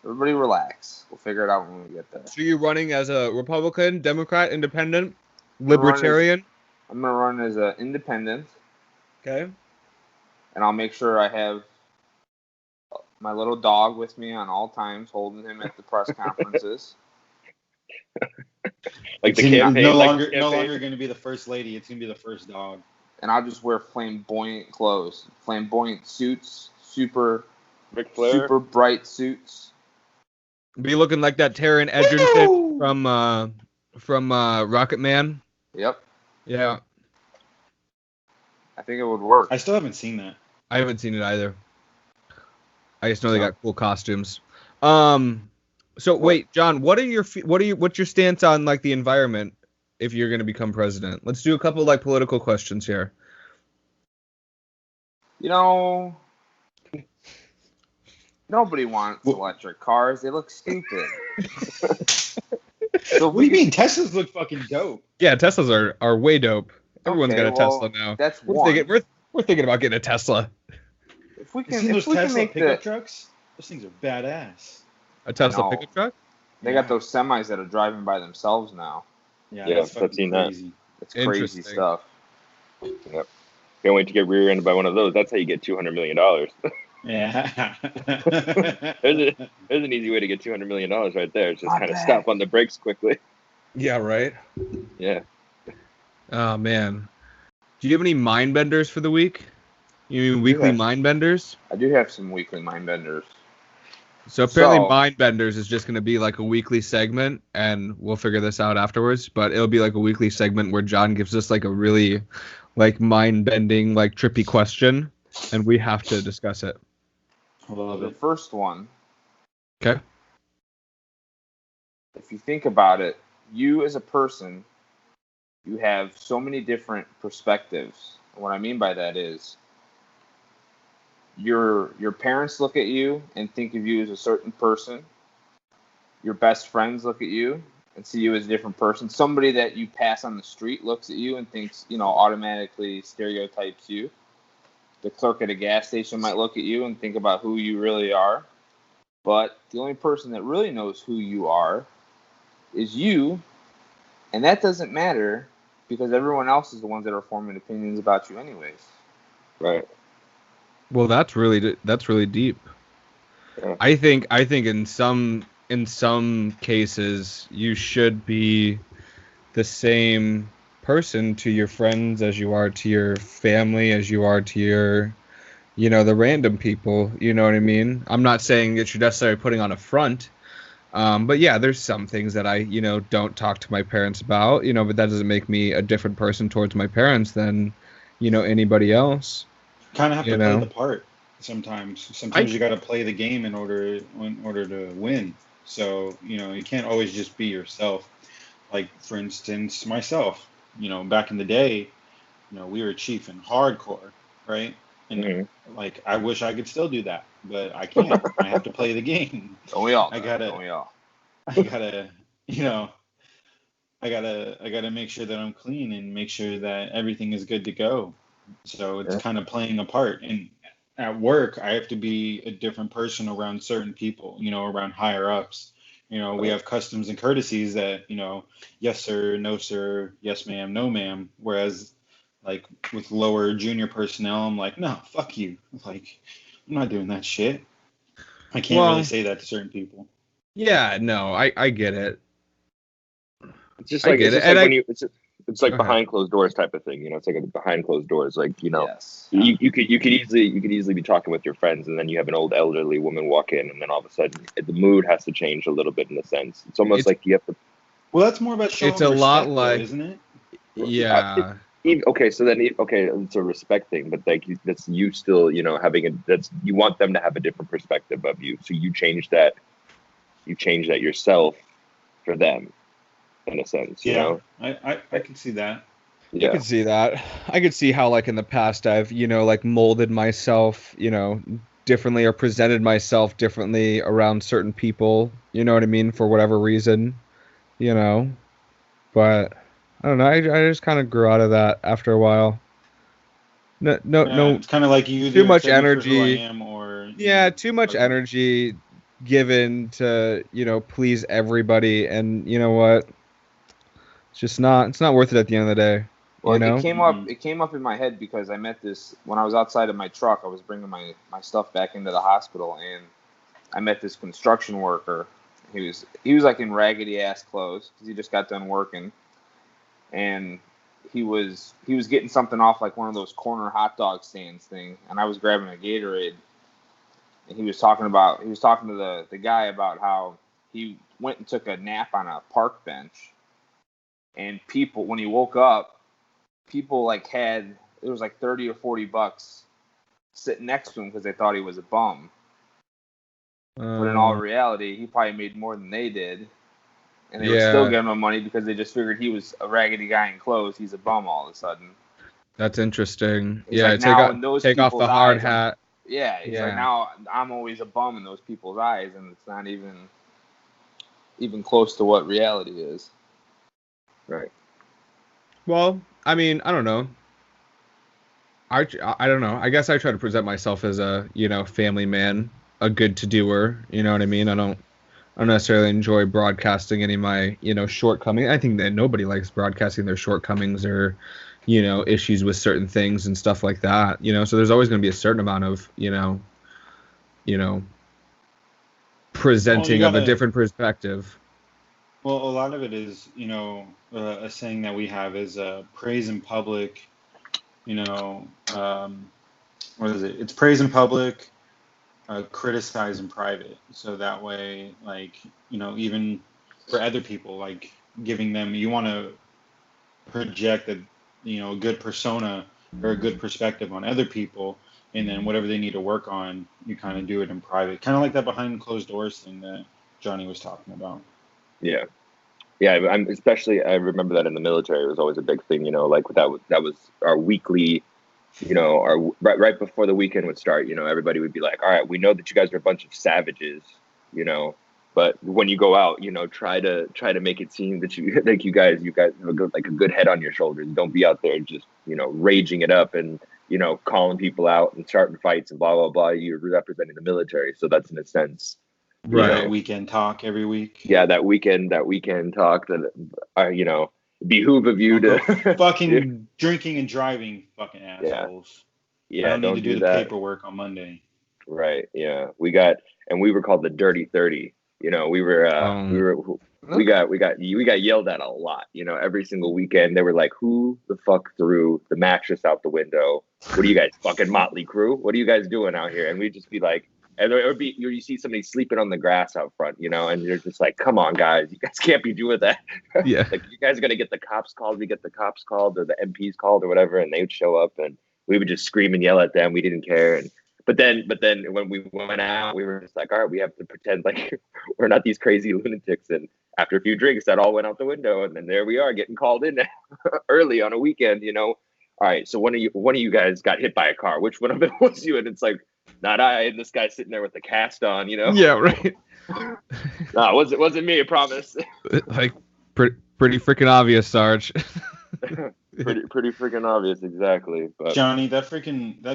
[SPEAKER 4] Everybody relax. We'll figure it out when we get there.
[SPEAKER 3] So you're running as a Republican, Democrat, Independent, Libertarian?
[SPEAKER 4] I'm gonna run as an independent.
[SPEAKER 3] Okay.
[SPEAKER 4] And I'll make sure I have my little dog with me on all times, holding him at the press conferences.
[SPEAKER 1] Like the campaign,
[SPEAKER 2] no longer going to be the first lady. It's going to be the first dog.
[SPEAKER 4] And I'll just wear flamboyant clothes, flamboyant suits, super bright suits.
[SPEAKER 3] Be looking like that Taron Egerton from Rocket Man.
[SPEAKER 4] Yep.
[SPEAKER 3] Yeah.
[SPEAKER 4] I think it would work.
[SPEAKER 2] I still haven't seen that.
[SPEAKER 3] I haven't seen it either. I just know they got cool costumes. So wait, John, what's your stance on like the environment if you're going to become president? Let's do a couple like political questions here.
[SPEAKER 4] You know, nobody wants electric cars. They look stupid.
[SPEAKER 2] So what do you mean? Teslas look fucking dope.
[SPEAKER 3] Yeah, Teslas are way dope. Everyone's got a Tesla now.
[SPEAKER 4] That's
[SPEAKER 3] we're thinking about getting a Tesla.
[SPEAKER 2] If we can make pickup trucks, those things are badass.
[SPEAKER 3] A Tesla pickup truck?
[SPEAKER 4] They got those semis that are driving by themselves now.
[SPEAKER 2] Yeah, I've seen
[SPEAKER 4] crazy. That's crazy stuff.
[SPEAKER 1] Yep. Can't wait to get rear-ended by one of those. That's how you get $200 million.
[SPEAKER 2] Yeah.
[SPEAKER 1] there's an easy way to get $200 million right there. It's just kind of stop on the brakes quickly.
[SPEAKER 3] Yeah, right?
[SPEAKER 1] Yeah.
[SPEAKER 3] Oh, man. Do you have any mind benders for the week? You mean weekly mind benders?
[SPEAKER 4] I do have some weekly mind benders.
[SPEAKER 3] So apparently mind benders is just going to be like a weekly segment, and we'll figure this out afterwards, but it'll be like a weekly segment where John gives us like a really like mind-bending, like trippy question, and we have to discuss it.
[SPEAKER 2] I love
[SPEAKER 4] the
[SPEAKER 2] it.
[SPEAKER 4] First one.
[SPEAKER 3] Okay.
[SPEAKER 4] If you think about it, you as a person, you have so many different perspectives. And what I mean by that is your parents look at you and think of you as a certain person. Your best friends look at you and see you as a different person. Somebody that you pass on the street looks at you and thinks, automatically stereotypes you. The clerk at a gas station might look at you and think about who you really are. But the only person that really knows who you are is you. And that doesn't matter because everyone else is the ones that are forming opinions about you anyways.
[SPEAKER 1] Right.
[SPEAKER 3] Well, that's really deep. Yeah. I think in some cases you should be the same person to your friends as you are to your family, as you are to your, the random people. You know what I mean? I'm not saying that you're necessarily putting on a front, but yeah, there's some things that I, don't talk to my parents about, but that doesn't make me a different person towards my parents than, anybody else.
[SPEAKER 2] Kind of have to play the part sometimes. You got to play the game in order to win. So, you can't always just be yourself. Like, for instance, myself, back in the day, we were chiefing hardcore, right? And like, I wish I could still do that, but I can't. I have to play the game.
[SPEAKER 4] Don't we all?
[SPEAKER 2] I gotta make sure that I'm clean and make sure that everything is good to go. So it's kind of playing a part. And at work, I have to be a different person around certain people, around higher ups. We have customs and courtesies that, yes, sir, no, sir, yes, ma'am, no, ma'am. Whereas, like, with lower junior personnel, I'm like, no, fuck you. Like, I'm not doing that shit. I can't really say that to certain people.
[SPEAKER 3] Yeah, no, I get it.
[SPEAKER 1] It's just like it's like behind closed doors type of thing. It's like a behind closed doors. Like,
[SPEAKER 4] yes.
[SPEAKER 1] you could easily be talking with your friends, and then you have an old elderly woman walk in, and then all of a sudden the mood has to change a little bit in a sense. It's almost like you have to.
[SPEAKER 2] Well, that's more about showing respect, lot like, though, isn't it?
[SPEAKER 3] Yeah.
[SPEAKER 1] It's a respect thing, but like that's you still, having you want them to have a different perspective of you, so you change that yourself for them. In a sense,
[SPEAKER 2] I can see that.
[SPEAKER 3] Yeah. I can see that. I could see how, like, in the past I've, like, molded myself, differently or presented myself differently around certain people, you know what I mean, for whatever reason, but I don't know. I just kind of grew out of that after a while. No.
[SPEAKER 2] It's kind of like you
[SPEAKER 3] too much energy.
[SPEAKER 2] Too
[SPEAKER 3] much energy given to, please everybody, and you know what? It's not worth it at the end of the day.
[SPEAKER 4] Well, it came up in my head because I met this when I was outside of my truck. I was bringing my stuff back into the hospital, and I met this construction worker. He was like in raggedy ass clothes because he just got done working, and he was getting something off like one of those corner hot dog stands thing, and I was grabbing a Gatorade, and he was talking to the guy about how he went and took a nap on a park bench. And people, when he woke up, people there was like $30 or $40 sitting next to him because they thought he was a bum. But in all reality, he probably made more than they did. And they were still giving him money because they just figured he was a raggedy guy in clothes. He's a bum all of a sudden.
[SPEAKER 3] That's interesting.
[SPEAKER 4] He's like, take
[SPEAKER 3] off the hard hat.
[SPEAKER 4] Like, now I'm always a bum in those people's eyes, and it's not even close to what reality is.
[SPEAKER 1] Right.
[SPEAKER 3] Well, I mean, I don't know. I don't know. I guess I try to present myself as a, family man, a good to-doer. You know what I mean? I don't necessarily enjoy broadcasting any of my, shortcomings. I think that nobody likes broadcasting their shortcomings or, issues with certain things and stuff like that. So there's always going to be a certain amount of, presenting of a different perspective.
[SPEAKER 2] Well, a lot of it is, a saying that we have is praise in public, what is it? It's praise in public, criticize in private. So that way, like, even for other people, like giving them, you want to project a good persona or a good perspective on other people, and then whatever they need to work on, you kind of do it in private, kind of like that behind closed doors thing that Johnny was talking about.
[SPEAKER 1] Yeah, I remember that in the military it was always a big thing, like that was our weekly, our right before the weekend would start, everybody would be like, all right, we know that you guys are a bunch of savages, but when you go out, try to make it seem that you like you guys have a good head on your shoulders. Don't be out there just raging it up and calling people out and starting fights and blah blah blah. You're representing the military, so that's in a sense
[SPEAKER 2] right. Weekend talk every week.
[SPEAKER 1] Yeah, that weekend talk that behoove of you to
[SPEAKER 2] fucking drinking and driving, fucking assholes.
[SPEAKER 1] Yeah,
[SPEAKER 2] I don't need to do the paperwork on Monday.
[SPEAKER 1] Right. Yeah, we were called the Dirty 30. We got yelled at a lot. Every single weekend they were like, "Who the fuck threw the mattress out the window? What are you guys, fucking Motley Crue? What are you guys doing out here?" And we'd just be like, and it would be you see somebody sleeping on the grass out front, and you're just like, "Come on, guys, you guys can't be doing that."
[SPEAKER 3] Yeah.
[SPEAKER 1] Like, you guys are gonna get the cops called. We get the cops called or the MPs called or whatever, and they would show up and we would just scream and yell at them. We didn't care. But then when we went out, we were just like, all right, we have to pretend like we're not these crazy lunatics. And after a few drinks, that all went out the window. And then there we are getting called in early on a weekend, All right, so one of you guys got hit by a car. Which one of it was you? And it's like, not I. And this guy's sitting there with the cast on,
[SPEAKER 3] Yeah, right.
[SPEAKER 1] No, it wasn't me, I promise.
[SPEAKER 3] Like, pretty freaking obvious, Sarge.
[SPEAKER 1] pretty freaking obvious, exactly. But
[SPEAKER 2] Johnny, that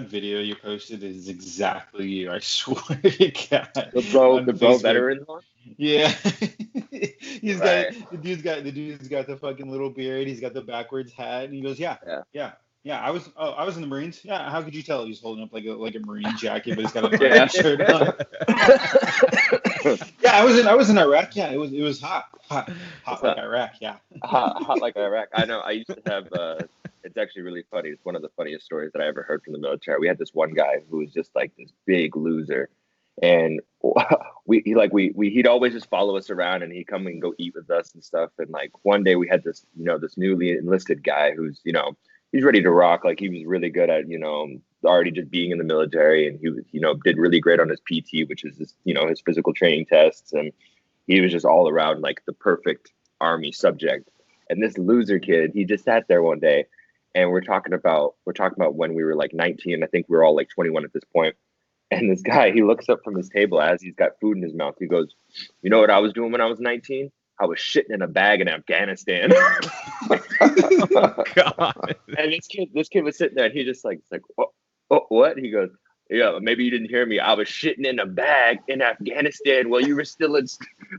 [SPEAKER 2] video you posted is exactly you. I swear to God.
[SPEAKER 1] The bro veteran one.
[SPEAKER 2] Yeah, the dude's got the fucking little beard. He's got the backwards hat, and he goes, yeah. I was in the Marines. Yeah, how could you tell? He's holding up like a Marine jacket, but he's got a Marine shirt on. Yeah, I was in Iraq. Yeah, it was hot like Iraq. Yeah,
[SPEAKER 1] hot like Iraq. I know. I used to have. It's actually really funny. It's one of the funniest stories that I ever heard from the military. We had this one guy who was just like this big loser, and he'd always just follow us around, and he'd come and go eat with us and stuff. And like one day we had this this newly enlisted guy who's he's ready to rock. Like, he was really good at already just being in the military, and he was did really great on his PT, which is his his physical training tests, and he was just all around like the perfect Army subject. And this loser kid, he just sat there one day, and we're talking about when we were like 19. I think we were all like 21 at this point. And this guy, he looks up from his table as he's got food in his mouth. He goes, "You know what I was doing when I was 19? I was shitting in a bag in Afghanistan."
[SPEAKER 3] Oh, God.
[SPEAKER 1] And this kid was sitting there, and he just like, what? He goes, "Yeah, maybe you didn't hear me. I was shitting in a bag in Afghanistan while you were still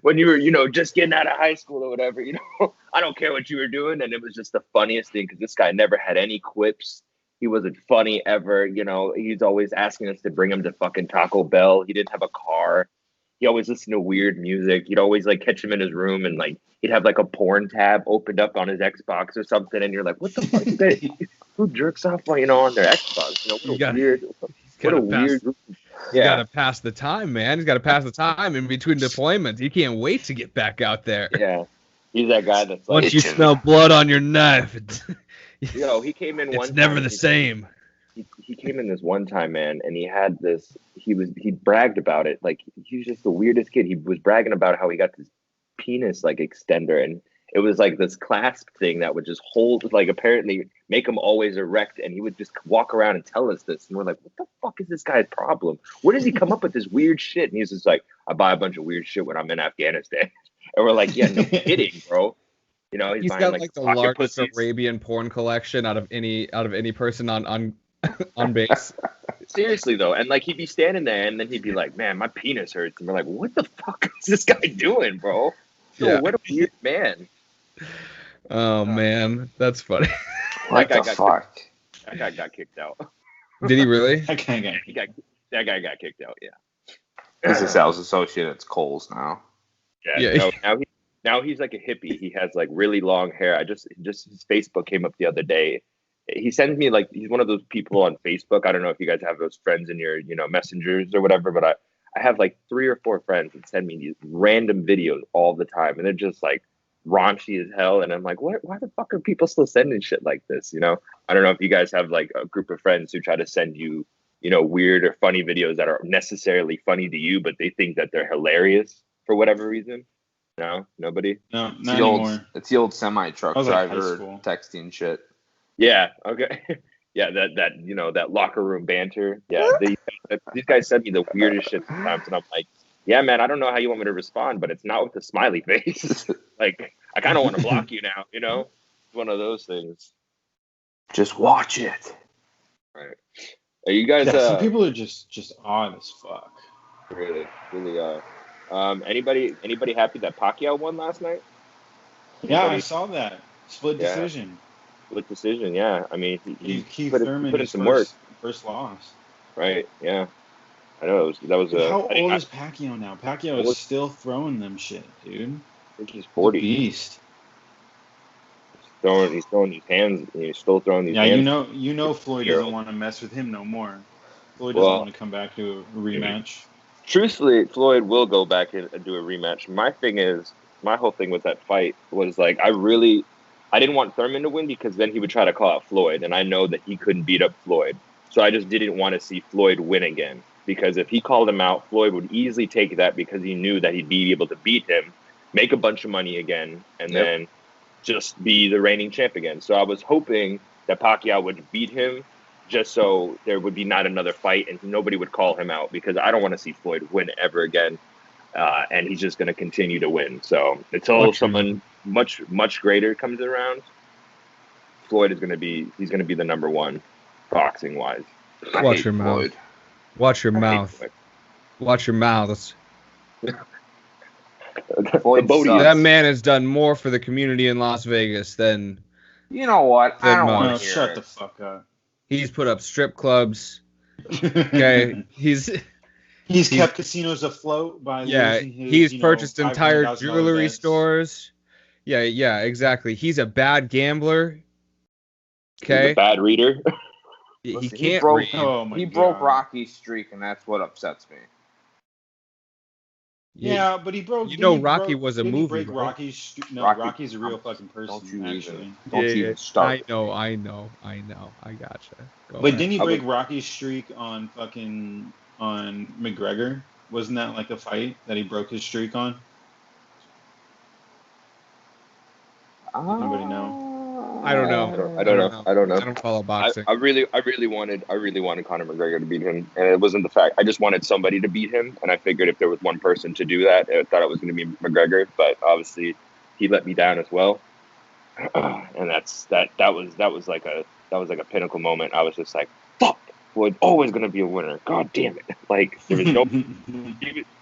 [SPEAKER 1] when you were just getting out of high school or whatever. I don't care what you were doing." And it was just the funniest thing, because this guy never had any quips. He wasn't funny ever. He's always asking us to bring him to fucking Taco Bell. He didn't have a car. He always listened to weird music. You'd always like catch him in his room, and like he'd have like a porn tab opened up on his Xbox or something, and you're like, "What the fuck is that? Who jerks off on their Xbox?" What a weird.
[SPEAKER 3] You gotta pass the time, man. He's gotta pass the time in between deployments. He can't wait to get back out there.
[SPEAKER 1] Yeah, he's that guy that's like,
[SPEAKER 3] once you smell blood on your knife,
[SPEAKER 1] he came in one.
[SPEAKER 3] It's never the same.
[SPEAKER 1] He came in this one time, man, and he had this. He bragged about it. Like, he was just the weirdest kid. He was bragging about how he got this penis like extender, and it was like this clasp thing that would just hold, like, apparently make him always erect. And he would just walk around and tell us this, and we're like, "What the fuck is this guy's problem? Where does he come up with this weird shit?" And he's just like, "I buy a bunch of weird shit when I'm in Afghanistan." And we're like, "Yeah, no kidding, bro." He's
[SPEAKER 3] got like the largest Arabian porn collection out of any person on base.
[SPEAKER 1] Seriously though, and like he'd be standing there, and then he'd be like, "Man, my penis hurts," and we're like, "What the fuck is this guy doing, bro?"
[SPEAKER 3] Yeah.
[SPEAKER 1] What a weird man.
[SPEAKER 3] Oh man, that's funny.
[SPEAKER 4] What the fuck?
[SPEAKER 1] That guy got kicked out.
[SPEAKER 3] Did he really?
[SPEAKER 2] That guy
[SPEAKER 1] got kicked out. Yeah.
[SPEAKER 4] He's a sales associate at Kohl's now.
[SPEAKER 1] Yeah. No, now he's like a hippie. He has like really long hair. Just his Facebook came up the other day. He sends me like he's one of those people on Facebook. I don't know if you guys have those friends in your messengers or whatever, but I have like 3 or 4 friends that send me these random videos all the time, and they're just like raunchy as hell. And I'm like, what? Why the fuck are people still sending shit like this? I don't know if you guys have like a group of friends who try to send you weird or funny videos that are necessarily funny to you, but they think that they're hilarious for whatever reason. No, nobody.
[SPEAKER 2] No, not anymore.
[SPEAKER 4] It's the old semi truck driver
[SPEAKER 2] like
[SPEAKER 4] texting shit.
[SPEAKER 1] Yeah. Okay. Yeah. That locker room banter. Yeah. These guys send me the weirdest shit sometimes, and I'm like, yeah, man, I don't know how you want me to respond, but it's not with a smiley face. Like, I kind of want to block you now. It's one of those things.
[SPEAKER 4] Just watch it.
[SPEAKER 1] Right. Are you guys?
[SPEAKER 2] Yeah, some people are just odd as fuck.
[SPEAKER 1] Really, really are. Anybody happy that Pacquiao won last night?
[SPEAKER 2] Yeah, I saw that. Split decision.
[SPEAKER 1] Split decision, yeah. I mean,
[SPEAKER 2] Keith Thurman put in some first loss.
[SPEAKER 1] Right, yeah. I know that was a.
[SPEAKER 2] How old is Pacquiao now? Pacquiao is still throwing them shit, dude.
[SPEAKER 1] I think he's 40.
[SPEAKER 2] Beast.
[SPEAKER 1] He's throwing these hands. He's still throwing these hands.
[SPEAKER 2] Yeah, you know Floyd doesn't want to mess with him no more. Floyd doesn't want to come back to a rematch.
[SPEAKER 1] Truthfully, Floyd will go back and do a rematch. My whole thing with that fight was like, I didn't want Thurman to win because then he would try to call out Floyd, and I know that he couldn't beat up Floyd. So I just didn't want to see Floyd win again, because if he called him out, Floyd would easily take that because he knew that he'd be able to beat him, make a bunch of money again, and then just be the reigning champ again. So I was hoping that Pacquiao would beat him just so there would be not another fight and nobody would call him out, because I don't want to see Floyd win ever again. And he's just going to continue to win. So until someone much, much greater comes around, Floyd is going to be the number one boxing wise.
[SPEAKER 3] Watch your mouth. Watch your mouth. Watch your mouths. That man has done more for the community in Las Vegas than.
[SPEAKER 4] You know what? I don't want
[SPEAKER 2] to hear Shut the fuck up.
[SPEAKER 3] He's put up strip clubs. Okay, he's
[SPEAKER 2] kept casinos afloat by losing his,
[SPEAKER 3] he's purchased entire jewelry stores. Yeah, exactly. He's a bad gambler. Okay.
[SPEAKER 1] He's a bad reader.
[SPEAKER 3] He can't read.
[SPEAKER 4] He broke Rocky's streak, and that's what upsets me.
[SPEAKER 2] Yeah, but he broke.
[SPEAKER 3] Rocky was a movie.
[SPEAKER 2] Break Rocky's. No, Rocky's a real fucking person.
[SPEAKER 4] Don't you even start.
[SPEAKER 3] I know. I gotcha.
[SPEAKER 2] But didn't he break Rocky's streak on McGregor? Wasn't that like a fight that he broke his streak on? Nobody know.
[SPEAKER 3] I don't know.
[SPEAKER 1] I don't know.
[SPEAKER 3] I don't follow boxing.
[SPEAKER 1] I really wanted Conor McGregor to beat him, and it wasn't the fact. I just wanted somebody to beat him, and I figured if there was one person to do that, I thought it was going to be McGregor. But obviously, he let me down as well, and that was like a pinnacle moment. I was just like, fuck, Floyd's always going to be a winner. God damn it! Like there was no,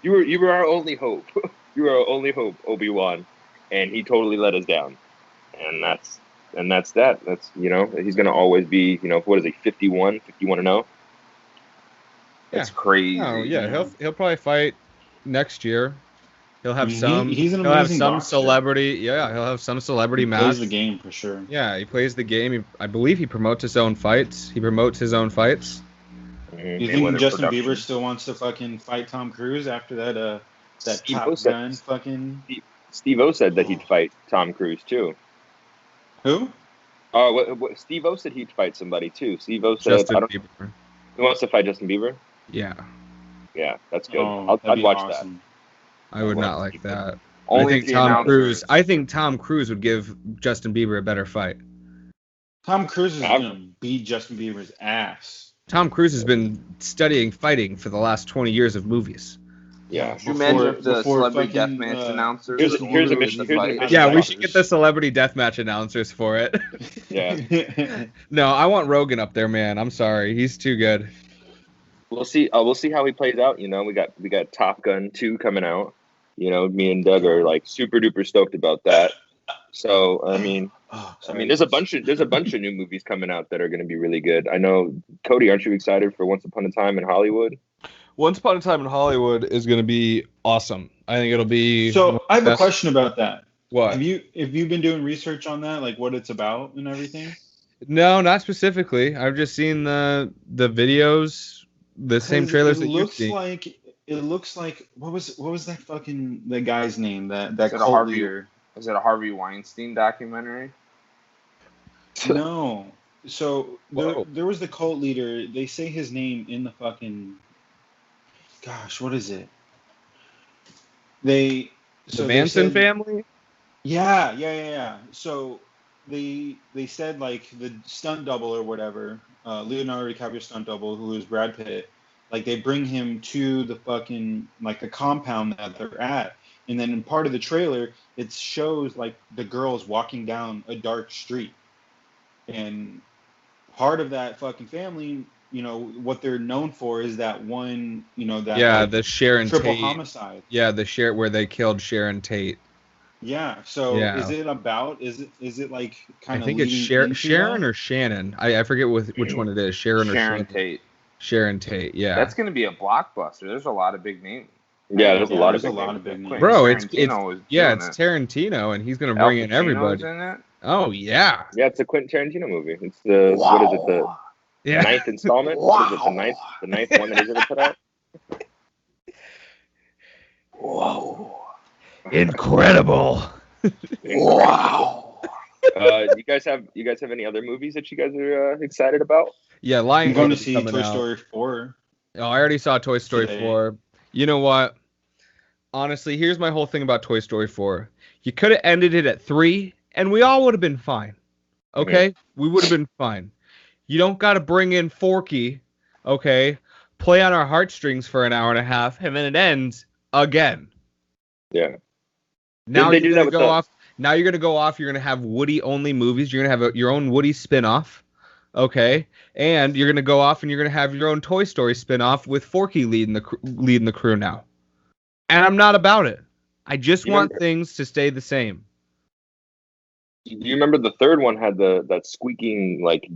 [SPEAKER 1] you were our only hope. You were our only hope, Obi-Wan, and he totally let us down, and that's that. That's, he's going to always be, what is he, 51-0?
[SPEAKER 4] It's crazy.
[SPEAKER 3] Oh, yeah, he'll probably fight next year. He'll have some.
[SPEAKER 2] He's an
[SPEAKER 3] he'll have some
[SPEAKER 2] boxer.
[SPEAKER 3] celebrity. Yeah, he'll have some celebrity match.
[SPEAKER 2] He plays the game for sure.
[SPEAKER 3] Yeah, he plays the game. I believe he promotes his own fights. You
[SPEAKER 2] think Justin Bieber still wants to fucking fight Tom Cruise after that Top Gun fucking?
[SPEAKER 1] Steve-O said that he'd fight Tom Cruise too.
[SPEAKER 2] Who?
[SPEAKER 1] Steve-O said he'd fight somebody too. Steve-O said
[SPEAKER 3] Bieber.
[SPEAKER 1] He wants to fight Justin Bieber?
[SPEAKER 3] Yeah.
[SPEAKER 1] Yeah, that's good. I'd watch awesome.
[SPEAKER 3] that. I would not like that.
[SPEAKER 4] I
[SPEAKER 3] think Tom Cruise would give Justin Bieber a better fight.
[SPEAKER 2] Tom Cruise is going to beat Justin Bieber's ass.
[SPEAKER 3] Tom Cruise has been studying fighting for the last 20 years of movies.
[SPEAKER 1] Yeah.
[SPEAKER 4] Could you imagine if the celebrity deathmatch announcers?
[SPEAKER 1] Here's a mission.
[SPEAKER 3] Yeah, we should get the celebrity deathmatch announcers for it.
[SPEAKER 1] Yeah.
[SPEAKER 3] No, I want Rogan up there, man. I'm sorry, he's too good.
[SPEAKER 1] We'll see. We'll see how he plays out. We got Top Gun 2 coming out. Me and Doug are like super duper stoked about that. So there's a bunch of new movies coming out that are going to be really good. I know, Cody, aren't you excited for Once Upon a Time in Hollywood?
[SPEAKER 3] Once Upon a Time in Hollywood is going to be awesome. I think it'll be.
[SPEAKER 2] So I have a question about that.
[SPEAKER 3] What?
[SPEAKER 2] Have you been doing research on that, like what it's about and everything?
[SPEAKER 3] No, not specifically. I've just seen the videos, the same trailers that you've seen.
[SPEAKER 2] It looks like what was that fucking the guy's name that cult leader?
[SPEAKER 4] Is it a Harvey Weinstein documentary?
[SPEAKER 2] No. So there was the cult leader. They say his name in the fucking. Gosh, what is it? The
[SPEAKER 3] Manson family?
[SPEAKER 2] Yeah. So they said like the stunt double or whatever, Leonardo DiCaprio's stunt double, who is Brad Pitt, like they bring him to the fucking like the compound that they're at, and then in part of the trailer it shows like the girls walking down a dark street, and part of that fucking family, you know, what they're known for is that one, you know, that like,
[SPEAKER 3] the Sharon
[SPEAKER 2] triple
[SPEAKER 3] Tate
[SPEAKER 2] homicide.
[SPEAKER 3] Yeah, where they killed Sharon Tate.
[SPEAKER 2] Yeah. So is it like kind of?
[SPEAKER 3] I think it's Sharon or Shannon. I forget which one it is. Sharon or Shannon.
[SPEAKER 4] Tate.
[SPEAKER 3] Sharon Tate. Yeah.
[SPEAKER 4] That's gonna be a blockbuster. There's a lot of big names.
[SPEAKER 1] Yeah, there's a lot of big names.
[SPEAKER 3] Bro, it's Tarantino, and he's gonna bring in everybody.
[SPEAKER 4] In it?
[SPEAKER 3] Oh yeah.
[SPEAKER 1] Yeah, it's a Quentin Tarantino movie. It's the what is it the ninth installment? What is it the ninth one that he's ever put out?
[SPEAKER 4] Whoa.
[SPEAKER 3] Incredible.
[SPEAKER 4] Wow.
[SPEAKER 1] You guys have any other movies that you guys are excited about?
[SPEAKER 3] Yeah, Lion
[SPEAKER 2] I'm going to see Toy Story 4.
[SPEAKER 3] Oh, I already saw Toy Story 4. You know what? Honestly, here's my whole thing about Toy Story 4. You could have ended it at 3, and we all would have been fine. Okay? We would have been fine. You don't got to bring in Forky, okay? Play on our heartstrings for an hour and a half, and then it ends again.
[SPEAKER 1] Yeah.
[SPEAKER 3] Now you're going to go off. Now you're going to go off. You're going to have Woody-only movies. You're going to have your own Woody spin-off. Okay, and you're gonna go off and you're gonna have your own Toy Story spin-off with Forky leading the crew now. And I'm not about it. I just want things to stay the same.
[SPEAKER 1] Do you remember the third one had that squeaking like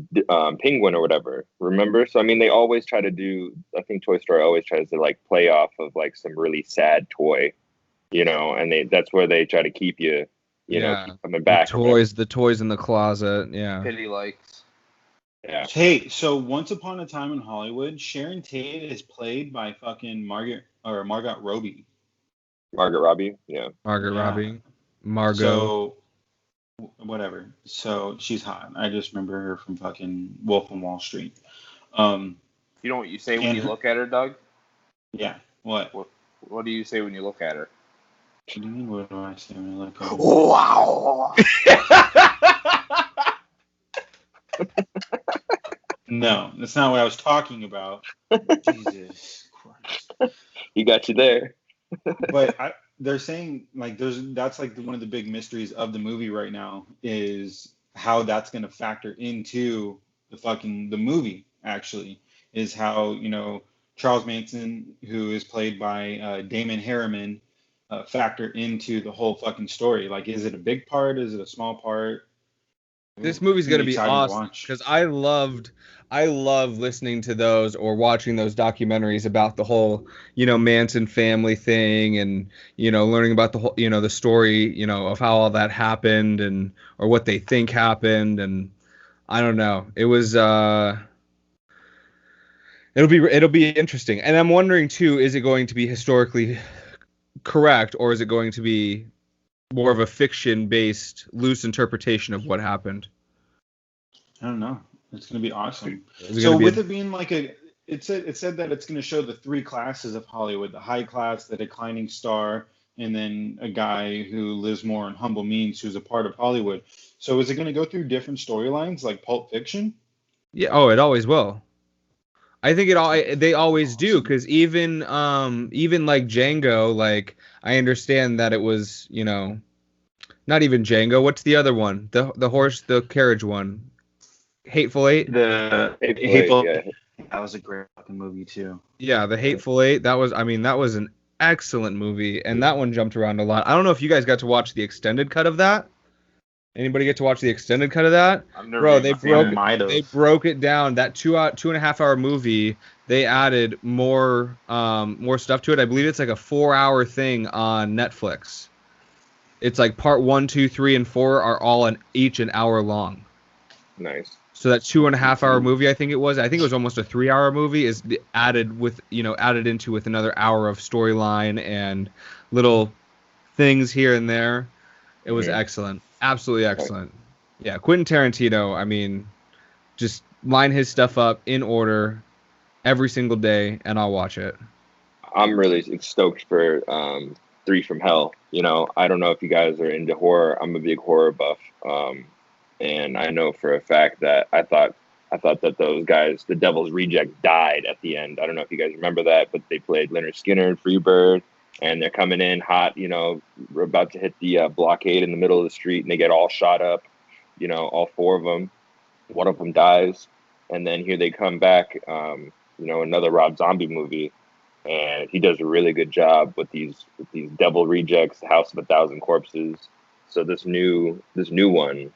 [SPEAKER 1] penguin or whatever? Remember? So I mean, they always try to do. I think Toy Story always tries to like play off of like some really sad toy, you know, and that's where they try to keep you, you know, keep coming back.
[SPEAKER 3] The toys in the closet. Yeah.
[SPEAKER 4] Pity likes.
[SPEAKER 1] Yeah.
[SPEAKER 2] Hey, so Once Upon a Time in Hollywood, Sharon Tate is played by fucking Margot Robbie.
[SPEAKER 1] Margot Robbie, yeah.
[SPEAKER 3] Robbie. Margot.
[SPEAKER 2] So, whatever. So, she's hot. I just remember her from fucking Wolf on Wall Street.
[SPEAKER 4] You know what you say when you look at her, Doug?
[SPEAKER 2] Yeah. What?
[SPEAKER 4] What do you say when you look at her?
[SPEAKER 2] What do you mean, what do I say when I look at her?
[SPEAKER 4] Wow!
[SPEAKER 2] No, that's not what I was talking about. Jesus Christ.
[SPEAKER 1] He got you there.
[SPEAKER 2] But they're saying like that's like one of the big mysteries of the movie right now is how that's going to factor into the movie actually, is how, you know, Charles Manson, who is played by Damon Harriman, factor into the whole fucking story. Like, is it a big part? Is it a small part?
[SPEAKER 3] This movie's going to be awesome because I love listening to those or watching those documentaries about the whole, you know, Manson family thing, and, you know, learning about the whole, you know, the story, you know, of how all that happened and or what they think happened. And I don't know. It was it'll be interesting. And I'm wondering too, is it going to be historically correct, or is it going to be more of a fiction-based, loose interpretation of what happened?
[SPEAKER 2] I don't know. It's going to be awesome. It being like it said that it's going to show the three classes of Hollywood: the high class, the declining star, and then a guy who lives more in humble means, who's a part of Hollywood. So is it going to go through different storylines like Pulp Fiction?
[SPEAKER 3] Yeah. Oh, it always will. I think they always do, because even like Django, like I understand that it was, you know, not even Django. What's the other one? The carriage one. Hateful Eight.
[SPEAKER 2] The Hateful Eight. Yeah. That was a great fucking movie too.
[SPEAKER 3] Yeah, the Hateful Eight. That was an excellent movie, and that one jumped around a lot. I don't know if you guys got to watch the extended cut of that. Anybody get to watch the extended cut of that? Bro, they broke it down. That 2.5 hour movie, they added more stuff to it. I believe it's like a 4-hour thing on Netflix. It's like part 1, 2, 3, and 4 are all each an hour long.
[SPEAKER 1] Nice.
[SPEAKER 3] So that 2.5 hour movie, I think it was almost a 3-hour movie, is added into with another hour of storyline and little things here and there. It was excellent. Absolutely excellent. Yeah, Quentin Tarantino, I mean, just line his stuff up in order every single day, and I'll watch it.
[SPEAKER 1] I'm really stoked for 3 from Hell. You know, I don't know if you guys are into horror. I'm a big horror buff. And I know for a fact that I thought that those guys, the Devil's Rejects, died at the end. I don't know if you guys remember that, but they played Leonard Skinner and Freebird. And they're coming in hot, you know, we're about to hit the blockade in the middle of the street, and they get all shot up, you know, all 4 of them. One of them dies, and then here they come back, you know, another Rob Zombie movie, and he does a really good job with these Devil Rejects, House of 1,000 Corpses. So this new one,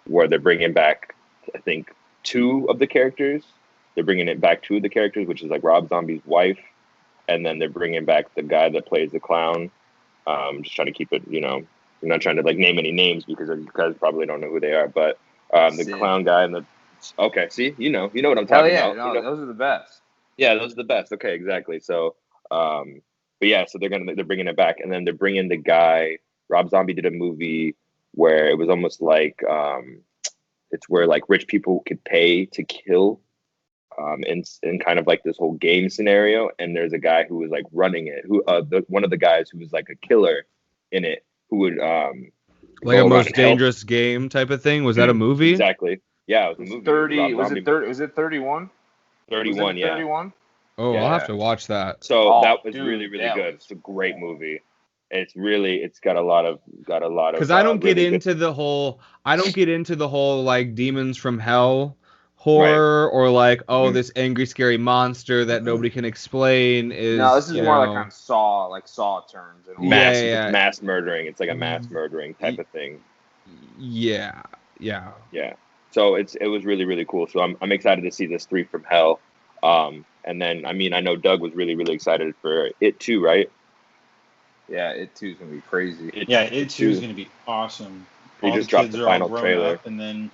[SPEAKER 1] where they're bringing back, I think, 2 of the characters. They're bringing it back 2 of the characters, which is like Rob Zombie's wife. And then they're bringing back the guy that plays the clown. Just trying to keep it, you know, I'm not trying to like name any names because you guys probably don't know who they are. But the clown guy and see, you know what I'm talking about.
[SPEAKER 4] No, those are the best.
[SPEAKER 1] Yeah, those are the best. Okay, exactly. So, but yeah, so they're bringing it back, and then they're bringing the guy. Rob Zombie did a movie where it was almost like it's where like rich people could pay to kill. In kind of like this whole game scenario, and there's a guy who was like running it, one of the guys who was like a killer in it, who would
[SPEAKER 3] like a most dangerous game type of thing. Was that a movie?
[SPEAKER 1] Exactly. Yeah, it was a movie.
[SPEAKER 4] 30. Was it 30? Was it 31?
[SPEAKER 1] 31. Yeah.
[SPEAKER 4] 31.
[SPEAKER 3] Oh, yeah. I'll have to watch that.
[SPEAKER 1] So that was really good. It's a great movie. It's got a lot of
[SPEAKER 3] because I don't get into the whole like demons from hell horror, or like this angry scary monster that nobody can explain is.
[SPEAKER 4] No, this is more like on Saw terms.
[SPEAKER 1] And mass murdering. It's like a mass murdering type of thing.
[SPEAKER 3] Yeah.
[SPEAKER 1] So it was really, really cool. So I'm excited to see this 3 from Hell. And then I know Doug was really, really excited for It too, right?
[SPEAKER 4] Yeah, It 2 is gonna be crazy.
[SPEAKER 2] It 2 is gonna be awesome.
[SPEAKER 1] They just dropped the final trailer,
[SPEAKER 2] and then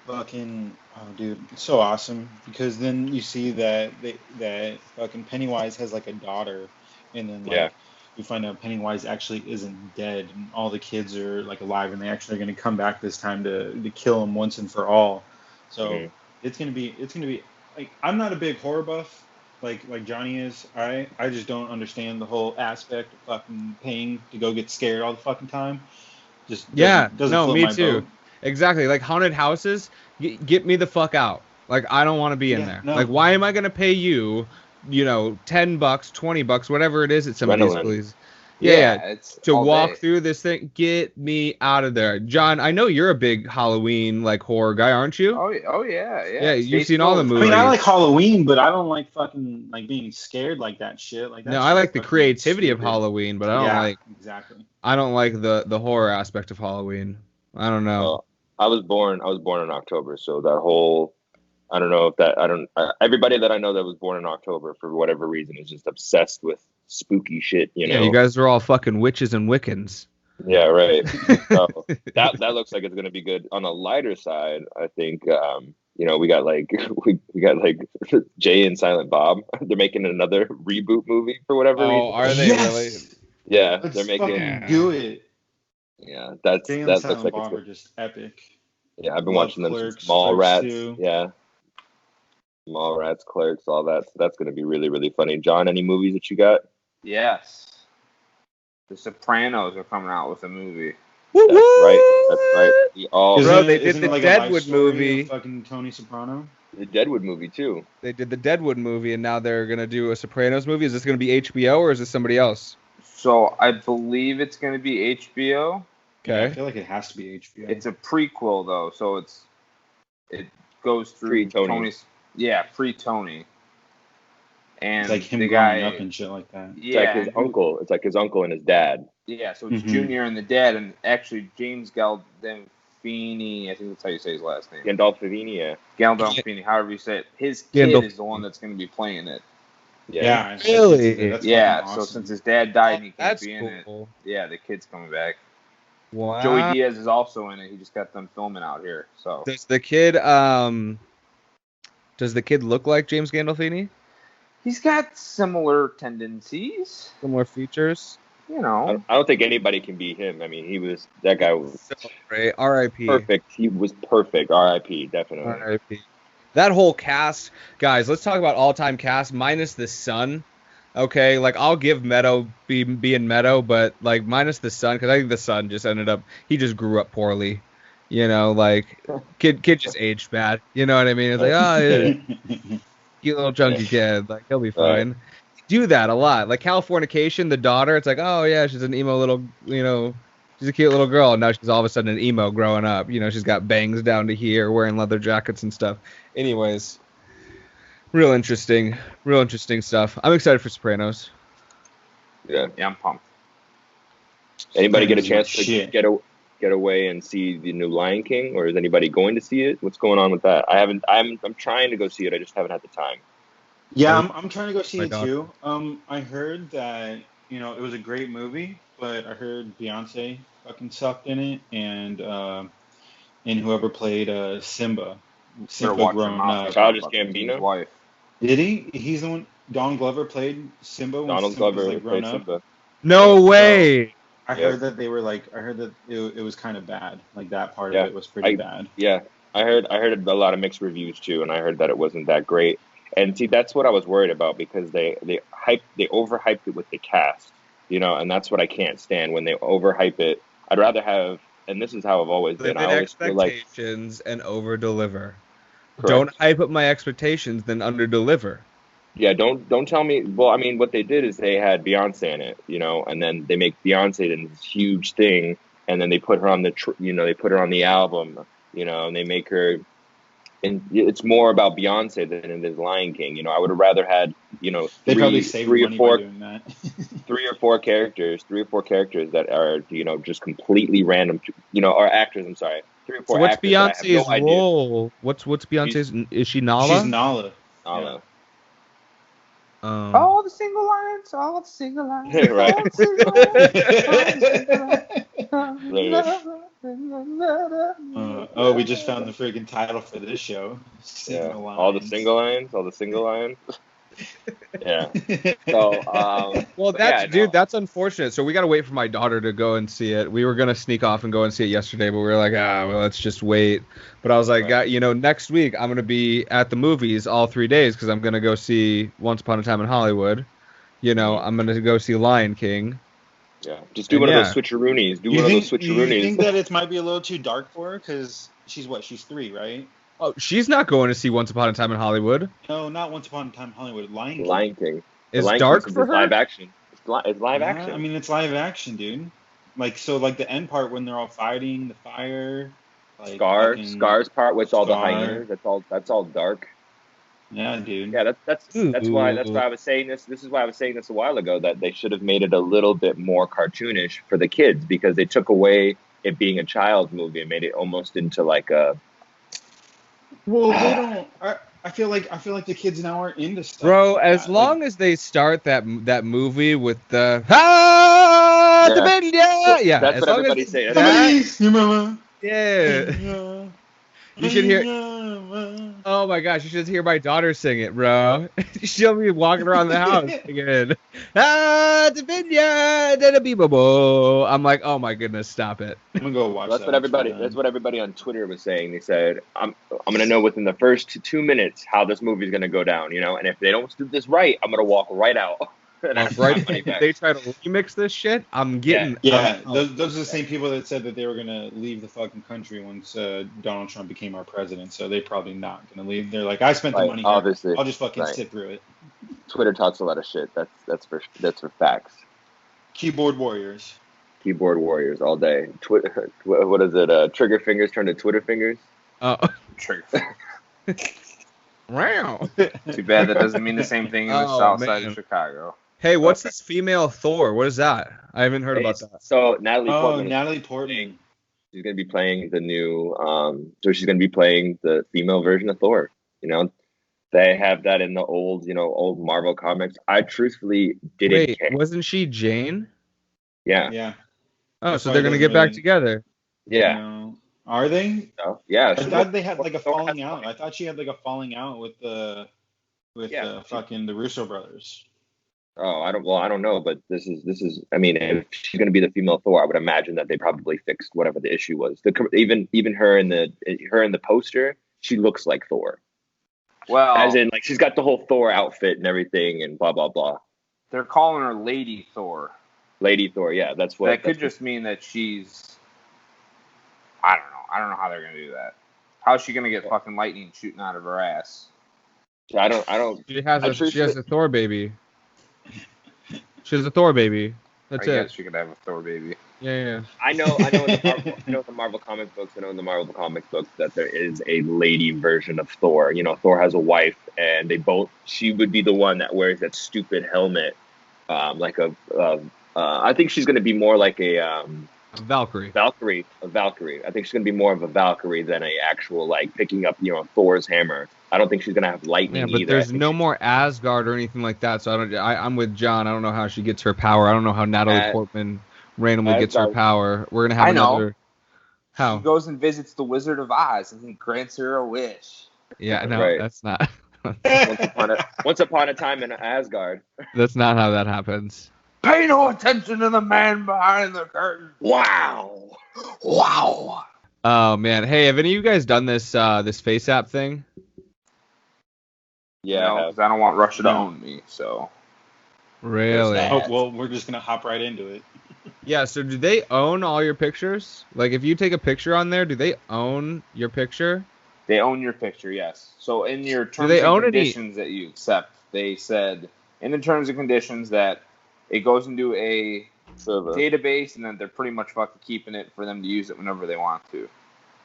[SPEAKER 2] fucking dude, it's so awesome because then you see that fucking Pennywise has like a daughter, and then you find out Pennywise actually isn't dead, and all the kids are like alive, and they actually are gonna come back this time to kill him once and for all. So it's gonna be like, I'm not a big horror buff like Johnny is. I just don't understand the whole aspect of fucking paying to go get scared all the fucking time. Just doesn't float my
[SPEAKER 3] too.
[SPEAKER 2] boat.
[SPEAKER 3] Exactly. Like haunted houses, get me the fuck out. Like I don't want to be in there. No. Like why am I gonna pay you, $10, $20, whatever it is at some of these places? Yeah, it's to walk through this thing. Get me out of there, John. I know you're a big Halloween like horror guy, aren't you?
[SPEAKER 4] Oh yeah.
[SPEAKER 3] Yeah, you've seen all the movies.
[SPEAKER 2] I mean, I like Halloween, but I don't like fucking like being scared like that shit. Like that.
[SPEAKER 3] No, I like the creativity of Halloween, but I don't like
[SPEAKER 2] exactly.
[SPEAKER 3] I don't like the horror aspect of Halloween. I don't know.
[SPEAKER 1] Well, I was born in October, so that whole I don't know if that everybody that I know that was born in October for whatever reason is just obsessed with spooky shit,
[SPEAKER 3] Yeah, you guys are all fucking witches and Wiccans.
[SPEAKER 1] Yeah, right. So that looks like it's gonna be good. On a lighter side, I think we got like Jay and Silent Bob. They're making another reboot movie for whatever reason.
[SPEAKER 3] Oh, are they really?
[SPEAKER 1] Yeah,
[SPEAKER 2] they're making do it.
[SPEAKER 1] Yeah, that
[SPEAKER 2] looks like
[SPEAKER 1] Bob
[SPEAKER 2] are just epic.
[SPEAKER 1] Yeah, I've been watching them. Mallrats. Too. Yeah. Mallrats, Clerks, all that. So that's going to be really, really funny. John, any movies that you got?
[SPEAKER 4] Yes. The Sopranos are coming out with a movie.
[SPEAKER 1] That's right.
[SPEAKER 3] They did the Deadwood movie.
[SPEAKER 2] Fucking Tony Soprano.
[SPEAKER 1] The Deadwood movie too.
[SPEAKER 3] They did the Deadwood movie, and now they're going to do a Sopranos movie. Is this going to be HBO or is this somebody else?
[SPEAKER 4] So I believe it's going to be HBO.
[SPEAKER 3] Okay.
[SPEAKER 2] Yeah, I feel like it has to be HBO.
[SPEAKER 4] It's a prequel though, so it goes through
[SPEAKER 1] pre-Tony.
[SPEAKER 4] Pre-Tony. And
[SPEAKER 2] it's like him growing up and shit like that.
[SPEAKER 1] Yeah, it's like his uncle. It's like his uncle and his dad.
[SPEAKER 4] Yeah, so it's Junior and the dad, and actually James Gandolfini Gandolfini. I think that's how you say his last name.
[SPEAKER 1] Gandolfini, yeah.
[SPEAKER 4] Gandolfini, however you say it. His kid is the one that's going to be playing it.
[SPEAKER 2] Yeah.
[SPEAKER 3] Really?
[SPEAKER 2] That's
[SPEAKER 4] yeah.
[SPEAKER 2] awesome.
[SPEAKER 4] So since his dad died and he can't
[SPEAKER 3] That's
[SPEAKER 4] be in it,
[SPEAKER 3] cool.
[SPEAKER 4] yeah, the kid's coming back.
[SPEAKER 3] Wow.
[SPEAKER 4] Joey Diaz is also in it. He just got them filming out here. So
[SPEAKER 3] Does the kid look like James Gandolfini?
[SPEAKER 4] he's got similar tendencies.
[SPEAKER 3] Similar features?
[SPEAKER 4] You know.
[SPEAKER 1] I don't think anybody can beat him. I mean, that guy was
[SPEAKER 3] So great. R.I.P.
[SPEAKER 1] perfect. He was perfect. R.I.P. Definitely.
[SPEAKER 3] R.I.P. That whole cast, guys, let's talk about all-time cast minus the son. Okay, like I'll give Meadow being Meadow, but like minus the son, because I think the son just he just grew up poorly. You know, like kid just aged bad. You know what I mean? It's like, oh, yeah, cute little chunky kid, like he'll be fine. Right. Do that a lot. Like Californication, the daughter, it's like, oh yeah, she's an emo little, she's a cute little girl, and now she's all of a sudden an emo growing up. She's got bangs down to here, wearing leather jackets and stuff. Anyways, real interesting stuff. I'm excited for Sopranos.
[SPEAKER 1] Yeah,
[SPEAKER 4] I'm pumped.
[SPEAKER 1] Anybody get a chance to get away and see the new Lion King, or is anybody going to see it? What's going on with that? I'm trying to go see it. I just haven't had the time.
[SPEAKER 2] Yeah, I'm trying to go see it too. I heard that it was a great movie, but I heard Beyonce fucking sucked in it, and whoever played Simba growing up.
[SPEAKER 1] Childish Gambino.
[SPEAKER 4] Wife.
[SPEAKER 2] Did he? He's the one. Don Glover played Simba when
[SPEAKER 1] Donald
[SPEAKER 2] Simba was
[SPEAKER 1] Glover
[SPEAKER 2] like grown
[SPEAKER 1] played
[SPEAKER 2] up.
[SPEAKER 1] Simba.
[SPEAKER 3] No way.
[SPEAKER 2] So I heard that they were like. I heard that it was kind of bad. Like that part of it was pretty bad.
[SPEAKER 1] Yeah, I heard a lot of mixed reviews too, and I heard that it wasn't that great. And see, that's what I was worried about, because they overhyped it with the cast, and that's what I can't stand when they overhype it. I'd rather have, and this is how I've always been. I always feel like
[SPEAKER 3] expectations and over deliver. Don't hype up my expectations, then under deliver.
[SPEAKER 1] Yeah, don't tell me. Well, I mean, what they did is they had Beyonce in it, and then they make Beyonce in this huge thing, and then they put her on they put her on the album, and they make her. And it's more about Beyonce than it is Lion King. I would have rather had,
[SPEAKER 2] they probably saved money by doing that.
[SPEAKER 1] three or four characters that are, just completely random, are actors. I'm sorry. 3 or 4
[SPEAKER 3] so what's
[SPEAKER 1] actors.
[SPEAKER 3] Beyonce's role? What's Beyonce's? Is she Nala?
[SPEAKER 2] She's Nala.
[SPEAKER 1] Nala.
[SPEAKER 4] All the single lines. All the single lines.
[SPEAKER 1] Right.
[SPEAKER 4] All the
[SPEAKER 2] we just found the freaking title for this show.
[SPEAKER 1] All the single lines. Yeah. So,
[SPEAKER 3] well, that's unfortunate. So we got to wait for my daughter to go and see it. We were going to sneak off and go and see it yesterday, but we were like, let's just wait. But I was like, next week I'm going to be at the movies all 3 days, because I'm going to go see Once Upon a Time in Hollywood. I'm going to go see Lion King.
[SPEAKER 1] Yeah. Just do one of those switcheroonies.
[SPEAKER 2] You think that it might be a little too dark for her? Because she's 3, right?
[SPEAKER 3] Oh, she's not going to see Once Upon a Time in Hollywood.
[SPEAKER 2] No, not Once Upon a Time in Hollywood. Lion King.
[SPEAKER 3] It's dark for her?
[SPEAKER 1] Live action. It's live action.
[SPEAKER 2] I mean, it's live action, dude. Like the end part when they're all fighting, the fire. Like
[SPEAKER 1] Scar's part with all the hyenas. That's all dark.
[SPEAKER 2] Yeah, dude.
[SPEAKER 1] Yeah, that's why I was saying this. This is why I was saying this a while ago, that they should have made it a little bit more cartoonish for the kids, because they took away it being a child's movie and made it almost into like a.
[SPEAKER 2] Well, they don't. I feel like the kids now are into stuff.
[SPEAKER 3] Bro, like as long as they start that movie with the
[SPEAKER 1] that's what everybody's saying.
[SPEAKER 3] Yeah. You should hear. Oh my gosh, you should hear my daughter sing it, bro. She'll be walking around the house again. I'm like, oh my goodness, stop it.
[SPEAKER 2] I'm gonna go watch.
[SPEAKER 1] That's what everybody on Twitter was saying. They said, I'm gonna know within the first 2 minutes how this movie's gonna go down, and if they don't do this right, I'm gonna walk right out.
[SPEAKER 3] Right, if they try to remix this shit, I'm getting.
[SPEAKER 2] Yeah, those are the same people that said that they were gonna leave the fucking country once Donald Trump became our president. So they're probably not gonna leave. They're like, I spent the money here. Obviously, I'll just fucking sit through it.
[SPEAKER 1] Twitter talks a lot of shit. That's for facts.
[SPEAKER 2] Keyboard warriors
[SPEAKER 1] all day. Twitter. What is it? Trigger fingers turn to Twitter fingers.
[SPEAKER 3] Oh.
[SPEAKER 4] Trigger.
[SPEAKER 3] Wow.
[SPEAKER 4] Too bad that doesn't mean the same thing in the south side of Chicago.
[SPEAKER 3] Hey, what's this female Thor? What is that? I haven't heard about that.
[SPEAKER 1] So Natalie Portman.
[SPEAKER 2] Natalie Portman.
[SPEAKER 1] She's gonna be playing the new. So she's gonna be playing the female version of Thor. You know, they have that in the old, old Marvel comics. I truthfully didn't care.
[SPEAKER 3] Wasn't she Jane?
[SPEAKER 1] Yeah.
[SPEAKER 2] Yeah.
[SPEAKER 3] Oh,
[SPEAKER 2] That's
[SPEAKER 3] so
[SPEAKER 2] why
[SPEAKER 3] they're
[SPEAKER 2] it
[SPEAKER 3] gonna
[SPEAKER 2] doesn't
[SPEAKER 3] get back
[SPEAKER 2] really-
[SPEAKER 3] together.
[SPEAKER 1] Yeah.
[SPEAKER 2] No. Are they?
[SPEAKER 1] No? Yeah.
[SPEAKER 2] I thought they had like a
[SPEAKER 1] Thor
[SPEAKER 2] falling
[SPEAKER 1] has-
[SPEAKER 2] out. I thought she had like a falling out with the fucking the Russo brothers.
[SPEAKER 1] Oh, I don't know, but this is. I mean, if she's gonna be the female Thor, I would imagine that they probably fixed whatever the issue was. Even her in the poster, she looks like Thor.
[SPEAKER 4] Well,
[SPEAKER 1] As in, like, she's got the whole Thor outfit and everything, and blah blah blah.
[SPEAKER 4] they're calling her Lady Thor.
[SPEAKER 1] Lady Thor, yeah, that's what.
[SPEAKER 4] That could just mean that she's. I don't know. I don't know how they're gonna do that. How's she gonna get fucking lightning shooting out of her ass?
[SPEAKER 1] I don't.
[SPEAKER 3] She has a Thor baby. She has a Thor baby. That's
[SPEAKER 4] I
[SPEAKER 3] it.
[SPEAKER 4] guess she could have a Thor baby.
[SPEAKER 3] Yeah.
[SPEAKER 1] I know in the Marvel comic books. I know in the Marvel comic books that there is a lady version of Thor. You know, Thor has a wife, and she would be the one that wears that stupid helmet, I think she's going to be more like a
[SPEAKER 3] Valkyrie.
[SPEAKER 1] Valkyrie. I think she's going to be more of a Valkyrie than a actual like picking up Thor's hammer. I don't think she's going to have lightning
[SPEAKER 3] but
[SPEAKER 1] either.
[SPEAKER 3] there's no more Asgard or anything like that. So I'm with John. I don't know how she gets her power. I don't know how Natalie Portman randomly gets her power. We're gonna have another. How?
[SPEAKER 4] She goes and visits the Wizard of Oz, and he grants her a wish.
[SPEAKER 3] Yeah, no,
[SPEAKER 1] Right.
[SPEAKER 3] That's not.
[SPEAKER 1] Once upon a time in Asgard.
[SPEAKER 3] That's not how that happens.
[SPEAKER 4] Pay no attention to the man behind the curtain.
[SPEAKER 1] Wow.
[SPEAKER 3] Oh man, hey, have any of you guys done this face app thing?
[SPEAKER 1] Yeah,
[SPEAKER 4] because I don't want Russia to own me. So.
[SPEAKER 3] Really?
[SPEAKER 2] Oh, well, we're just gonna hop right into it.
[SPEAKER 3] Yeah. So do they own all your pictures? Like, if you take a picture on there, do they own your picture?
[SPEAKER 4] They own your picture, yes. So in your terms
[SPEAKER 3] they
[SPEAKER 4] and
[SPEAKER 3] own
[SPEAKER 4] conditions that you accept, they said in the terms and conditions that it goes into a database, and then they're pretty much fucking keeping it for them to use it whenever they want to.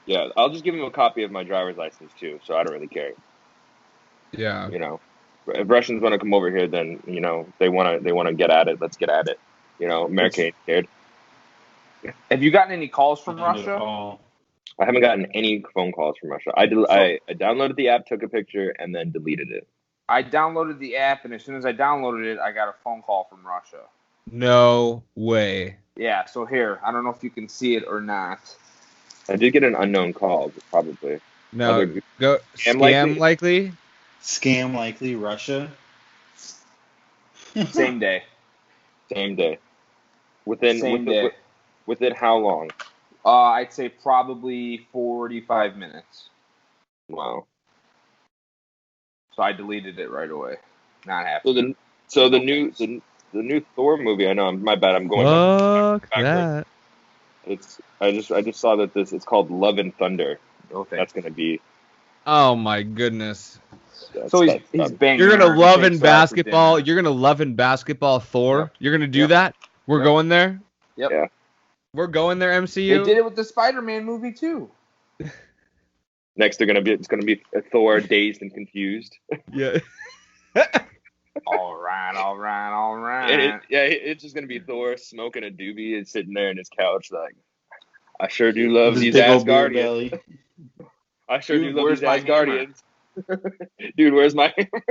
[SPEAKER 1] Yeah, I'll just give them a copy of my driver's license too, so I don't really care.
[SPEAKER 3] Yeah.
[SPEAKER 1] If Russians want to come over here, then they want to get at it. Let's get at it. America ain't scared.
[SPEAKER 4] Have you gotten any calls from Russia?
[SPEAKER 1] I haven't gotten any phone calls from Russia. I downloaded the app, took a picture, and then deleted it.
[SPEAKER 4] I downloaded the app, and as soon as I downloaded it, I got a phone call from Russia.
[SPEAKER 3] No way.
[SPEAKER 4] Yeah, so here, I don't know if you can see it or not.
[SPEAKER 1] I did get an unknown call, probably.
[SPEAKER 3] No, go scam likely.
[SPEAKER 2] Scam likely, Russia.
[SPEAKER 4] Same day.
[SPEAKER 1] Within how long?
[SPEAKER 4] I'd say probably 45 minutes.
[SPEAKER 1] Wow.
[SPEAKER 4] So I deleted it right away. Not happy.
[SPEAKER 1] So the new Thor movie. I know. My bad. I'm going.
[SPEAKER 3] Fuck that.
[SPEAKER 1] I just saw that it's called Love and Thunder.
[SPEAKER 4] Okay.
[SPEAKER 1] That's gonna be.
[SPEAKER 3] Oh my goodness.
[SPEAKER 4] So he's banging.
[SPEAKER 3] You're gonna love in basketball. You're gonna love in basketball Thor. Yep. You're gonna do that. We're going there.
[SPEAKER 4] Yep.
[SPEAKER 1] Yeah.
[SPEAKER 3] We're going there, MCU.
[SPEAKER 4] They did it with the Spider-Man movie too.
[SPEAKER 1] Next, it's gonna be Thor dazed and confused.
[SPEAKER 3] Yeah.
[SPEAKER 4] All right.
[SPEAKER 1] It's just gonna be Thor smoking a doobie and sitting there in his couch like, I sure do love these Asgardians. I sure do love these Asgardians. Dude, where's my hammer?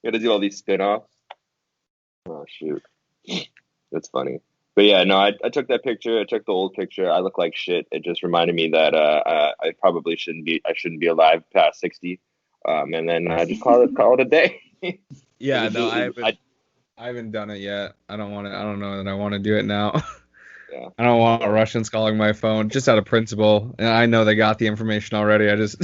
[SPEAKER 1] Gotta do all these spin-offs. Oh shoot, that's funny. But yeah, no, I took that picture. I took the old picture. I look like shit. It just reminded me that I probably shouldn't be alive past 60. And then I just call it a day.
[SPEAKER 3] Yeah, no, I haven't done it yet. I don't know that I want to do it now.
[SPEAKER 1] Yeah.
[SPEAKER 3] I don't want Russians calling my phone just out of principle. And I know they got the information already. I just,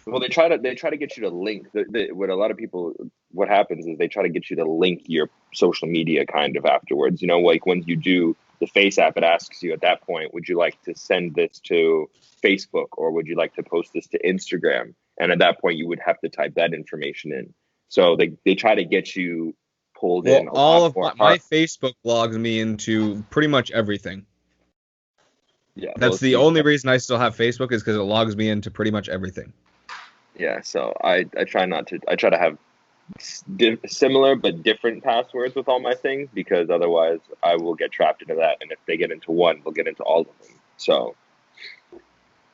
[SPEAKER 1] Well, they try to get you to link. What a lot of people, what happens is they try to get you to link your social media kind of afterwards. Like when you do the Face app, it asks you at that point, would you like to send this to Facebook or would you like to post this to Instagram? And at that point, you would have to type that information in. So they try to get you pulled in.
[SPEAKER 3] All of my Facebook logs me into pretty much everything.
[SPEAKER 1] Yeah,
[SPEAKER 3] that's the only reason I still have Facebook is because it logs me into pretty much everything.
[SPEAKER 1] Yeah, so I try not to. I try to have similar but different passwords with all my things, because otherwise I will get trapped into that. And if they get into one, they'll get into all of them. So,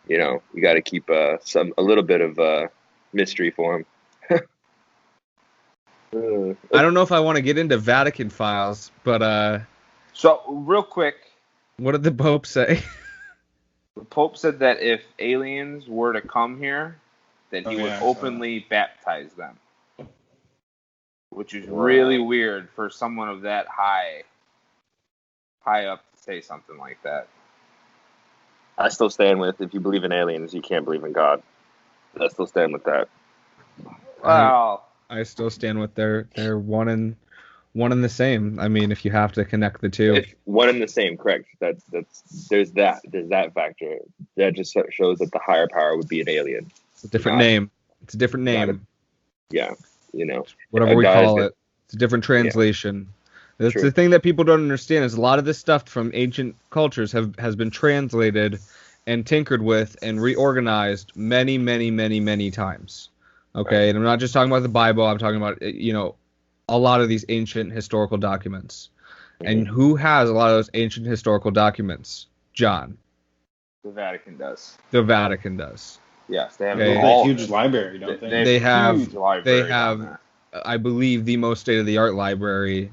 [SPEAKER 1] you got to keep a little bit of mystery for them.
[SPEAKER 3] I don't know if I want to get into Vatican files, but
[SPEAKER 4] So real quick,
[SPEAKER 3] what did the Pope say?
[SPEAKER 4] The Pope said that if aliens were to come here, that he would openly baptize them, which is really weird for someone of that high up to say something like that.
[SPEAKER 1] I still stand with, if you believe in aliens, you can't believe in God. I still stand with that.
[SPEAKER 4] Well,
[SPEAKER 3] I still stand with they're one and the same. I mean, if you have to connect the two,
[SPEAKER 1] it's one and the same, correct? There's that factor that just shows that the higher power would be an alien.
[SPEAKER 3] It's a different name. It's a different name.
[SPEAKER 1] Yeah,
[SPEAKER 3] whatever we call it. It's a different translation. Yeah. That's the thing that people don't understand is a lot of this stuff from ancient cultures has been translated and tinkered with and reorganized many, many, many, many times. Okay, right. And I'm not just talking about the Bible. I'm talking about a lot of these ancient historical documents. Mm-hmm. And who has a lot of those ancient historical documents? John.
[SPEAKER 4] The Vatican does.
[SPEAKER 3] The Vatican does.
[SPEAKER 4] Yes, they have
[SPEAKER 2] a huge library, don't they?
[SPEAKER 3] They have, I believe, the most state-of-the-art library.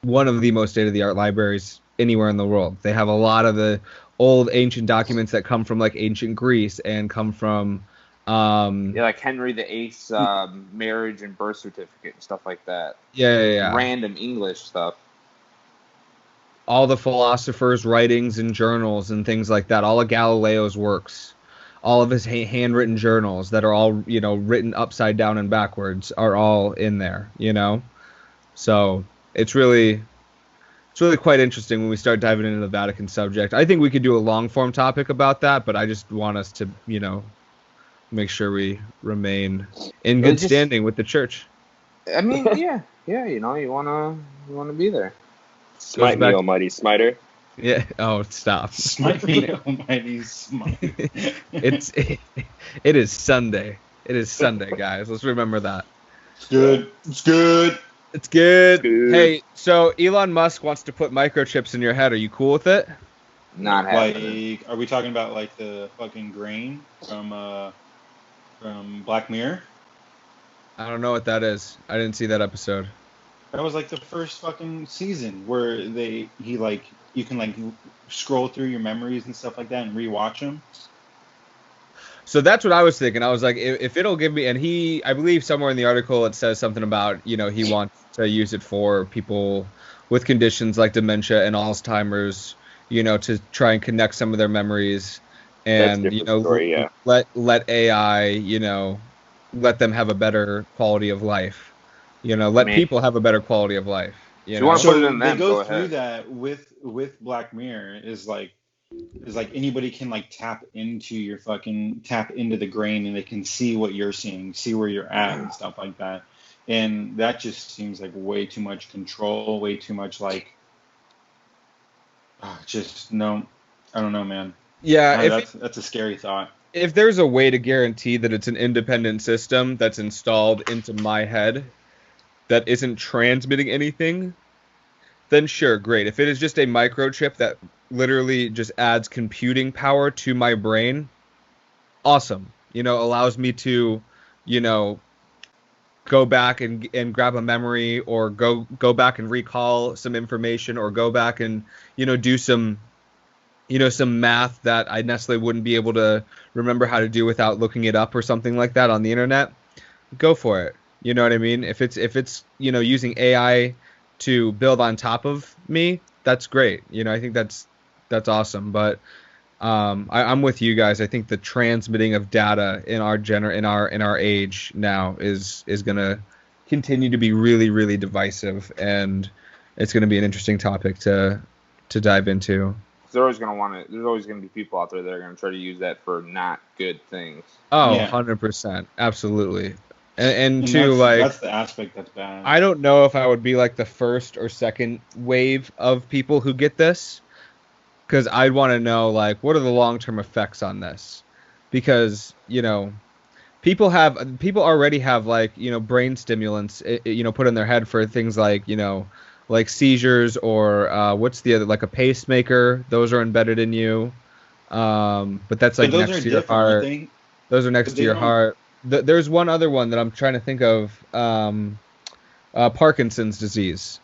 [SPEAKER 3] One of the most state-of-the-art libraries anywhere in the world. They have a lot of the old ancient documents that come from like ancient Greece and come from
[SPEAKER 4] like Henry VIII's marriage and birth certificate and stuff like that.
[SPEAKER 3] Yeah.
[SPEAKER 4] Random English stuff.
[SPEAKER 3] All the philosophers' writings and journals and things like that. All of Galileo's works. All of his handwritten journals that are all, written upside down and backwards are all in there, So it's really quite interesting when we start diving into the Vatican subject. I think we could do a long form topic about that, but I just want us to, make sure we remain in good standing with the church.
[SPEAKER 4] I mean, yeah, you wanna be there.
[SPEAKER 1] Smite me, almighty smiter.
[SPEAKER 3] Yeah. Oh, stop.
[SPEAKER 2] Smite me, almighty smiter.
[SPEAKER 3] It is Sunday. It is Sunday, guys. Let's remember that.
[SPEAKER 2] It's good.
[SPEAKER 3] Hey, so Elon Musk wants to put microchips in your head. Are you cool with it?
[SPEAKER 4] Not happening.
[SPEAKER 2] Are we talking about like the fucking grain from Black Mirror?
[SPEAKER 3] I don't know what that is. I didn't see that episode.
[SPEAKER 2] That was like the first fucking season where you can scroll through your memories and stuff like that and rewatch them.
[SPEAKER 3] So that's what I was thinking. I was like, if it'll give me, and I believe somewhere in the article it says something about, he wants to use it for people with conditions like dementia and Alzheimer's, to try and connect some of their memories and,
[SPEAKER 1] story, yeah.
[SPEAKER 3] let AI, let them have a better quality of life. Let people have a better quality of life.
[SPEAKER 4] You want to put it in them,
[SPEAKER 2] they go through that with Black Mirror is like anybody can tap into the grain and they can see what you're seeing, see where you're at and stuff like that. And that just seems like way too much control, way too much I don't know, man.
[SPEAKER 3] Yeah,
[SPEAKER 2] that's a scary thought.
[SPEAKER 3] If there's a way to guarantee that it's an independent system that's installed into my head that isn't transmitting anything, then sure, great. If it is just a microchip that literally just adds computing power to my brain, awesome. Allows me to, go back and grab a memory or go back and recall some information or go back and, do some math that I necessarily wouldn't be able to remember how to do without looking it up or something like that on the internet. Go for it. You know what I mean? If it's using AI to build on top of me, that's great. I think that's awesome. But I'm with you guys. I think the transmitting of data in our age now is gonna continue to be really, really divisive, and it's gonna be an interesting topic to dive into.
[SPEAKER 4] There's always gonna be people out there that are gonna try to use that for not good things.
[SPEAKER 3] Oh, yeah. 100%, absolutely. And
[SPEAKER 2] that's the aspect that's bad.
[SPEAKER 3] I don't know if I would be like the first or second wave of people who get this, because I'd want to know what are the long-term effects on this, because people already have like, you know, brain stimulants, you know, put in their head for things like, you know, like seizures or what's the other, like a pacemaker. Those are embedded in you. But that's like next to your heart. Those are next to your heart. There's one other one that I'm trying to think of. Parkinson's disease.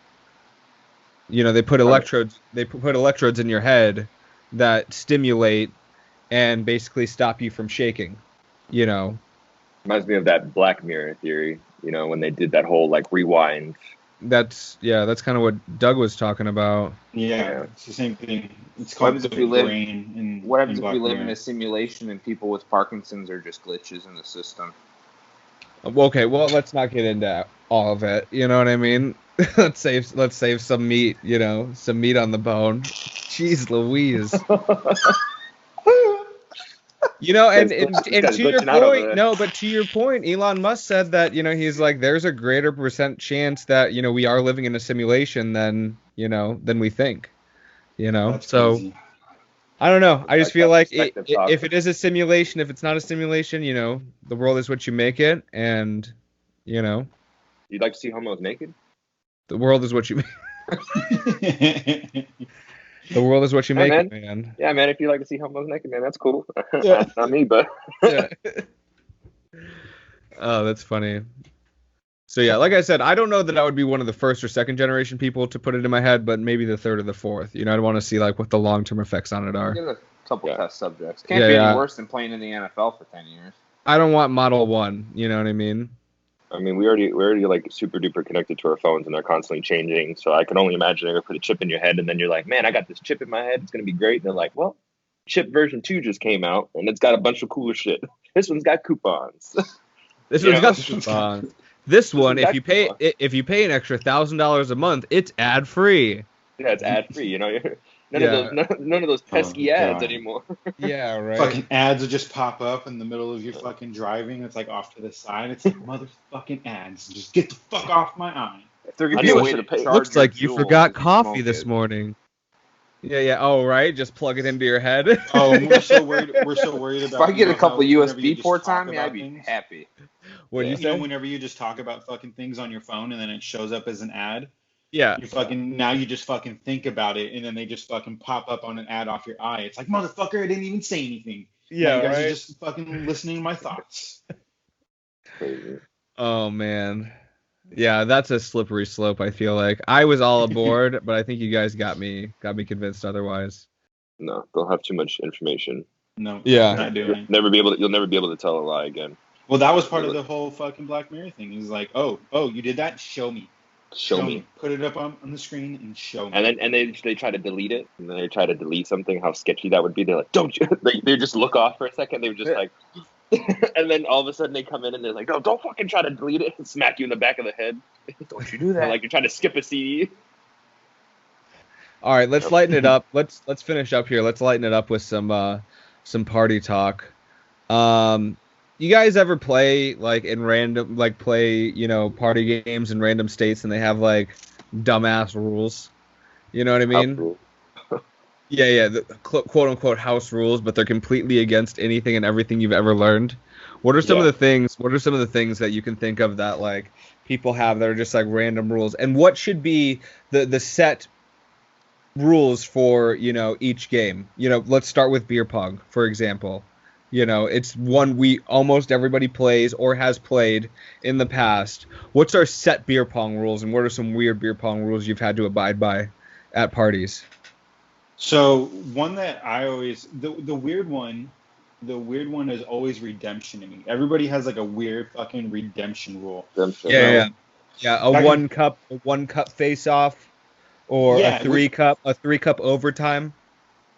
[SPEAKER 3] You know, they put electrodes in your head that stimulate and basically stop you from shaking. You know.
[SPEAKER 1] Reminds me of that Black Mirror theory, you know, when they did that whole like rewind.
[SPEAKER 3] That's kind of what Doug was talking about.
[SPEAKER 2] Yeah, it's the same thing. It's called the brain.
[SPEAKER 4] What happens if we live in a simulation and people with Parkinson's are just glitches in the system?
[SPEAKER 3] Okay, well, let's not get into all of it. You know what I mean? let's save some meat. You know, some meat on the bone. Jeez Louise. You know, and to your point, no, but to your point, Elon Musk said that, you know, he's like, there's a greater % chance that, you know, we are living in a simulation than we think, you know. That's so crazy. I don't know. I just feel like if it is a simulation, if it's not a simulation, you know, the world is what you make it, and, you know.
[SPEAKER 1] You'd like to see homos naked?
[SPEAKER 3] The world is what you The world is what you make it, man.
[SPEAKER 1] Yeah, man, if you like to see homos naked, man, that's cool. Yeah. Not me, but...
[SPEAKER 3] Yeah. Oh, that's funny. So, yeah, like I said, I don't know that I would be one of the first or second generation people to put it in my head, but maybe the third or the fourth. You know, I'd want to see, like, what the long-term effects on it are.
[SPEAKER 4] Get a couple test subjects. Can't be any worse than playing in the NFL for 10 years.
[SPEAKER 3] I don't want Model 1, you know what I mean?
[SPEAKER 1] I mean, we're already like super duper connected to our phones, and they're constantly changing. So I can only imagine they're gonna put a chip in your head, and then you're like, man, I got this chip in my head. It's gonna be great. And they're like, well, chip version 2 just came out, and it's got a bunch of cooler shit. This one's got coupons.
[SPEAKER 3] This one's got coupons. This one, if you pay an extra $1,000 a month, it's ad free.
[SPEAKER 1] Yeah, it's ad free. You know, none of those pesky ads anymore.
[SPEAKER 3] Yeah, right.
[SPEAKER 2] Fucking ads will just pop up in the middle of your fucking driving. It's like off to the side. It's like motherfucking ads. Just get the fuck off my eye.
[SPEAKER 4] If they're gonna be a way to pay.
[SPEAKER 3] Looks like you forgot coffee this morning. Yeah. Oh, right. Just plug it into your head.
[SPEAKER 2] Oh, we're so worried about.
[SPEAKER 4] If I get a couple USB ports on me, I'd be happy.
[SPEAKER 3] What do you say?
[SPEAKER 2] You know, whenever you just talk about fucking things on your phone and then it shows up as an ad.
[SPEAKER 3] Yeah.
[SPEAKER 2] You just fucking think about it, and then they just fucking pop up on an ad off your eye. It's like, motherfucker, I didn't even say anything.
[SPEAKER 3] Yeah,
[SPEAKER 2] you guys are just fucking listening to my thoughts.
[SPEAKER 1] Crazy.
[SPEAKER 3] Oh man. Yeah, that's a slippery slope, I feel like. I was all aboard, but I think you guys got me convinced otherwise.
[SPEAKER 1] No, they'll have too much information.
[SPEAKER 2] No.
[SPEAKER 3] Yeah.
[SPEAKER 2] Not doing it.
[SPEAKER 1] You'll never be able to tell a lie again.
[SPEAKER 2] Well, that was part of the whole fucking Black Mirror thing. It was like, oh, you did that? Show me.
[SPEAKER 1] Show me.
[SPEAKER 2] Put it up on the screen and show me.
[SPEAKER 1] And then they try to delete it, and then they try to delete something. How sketchy that would be. They're like, don't you? They just look off for a second. They were just like, and then all of a sudden they come in and they're like, no, don't fucking try to delete it, and smack you in the back of the head.
[SPEAKER 4] Don't you do that?
[SPEAKER 1] Like you're trying to skip a CD.
[SPEAKER 3] All right, let's lighten it up. Let's finish up here. Let's lighten it up with some party talk. You guys ever play like in random, like play, you know, party games in random states and they have like dumbass rules? You know what I mean? Yeah, the quote unquote house rules, but they're completely against anything and everything you've ever learned. What are some of the things that you can think of that like people have that are just like random rules? And what should be the set rules for, you know, each game? You know, let's start with beer pong, for example. You know, it's one almost everybody plays or has played in the past. What's our set beer pong rules, and what are some weird beer pong rules you've had to abide by at parties?
[SPEAKER 2] So one that I always the weird one is always redemption to me. Everybody has like a weird fucking redemption rule.
[SPEAKER 3] Yeah. A one cup face off, or a three cup overtime.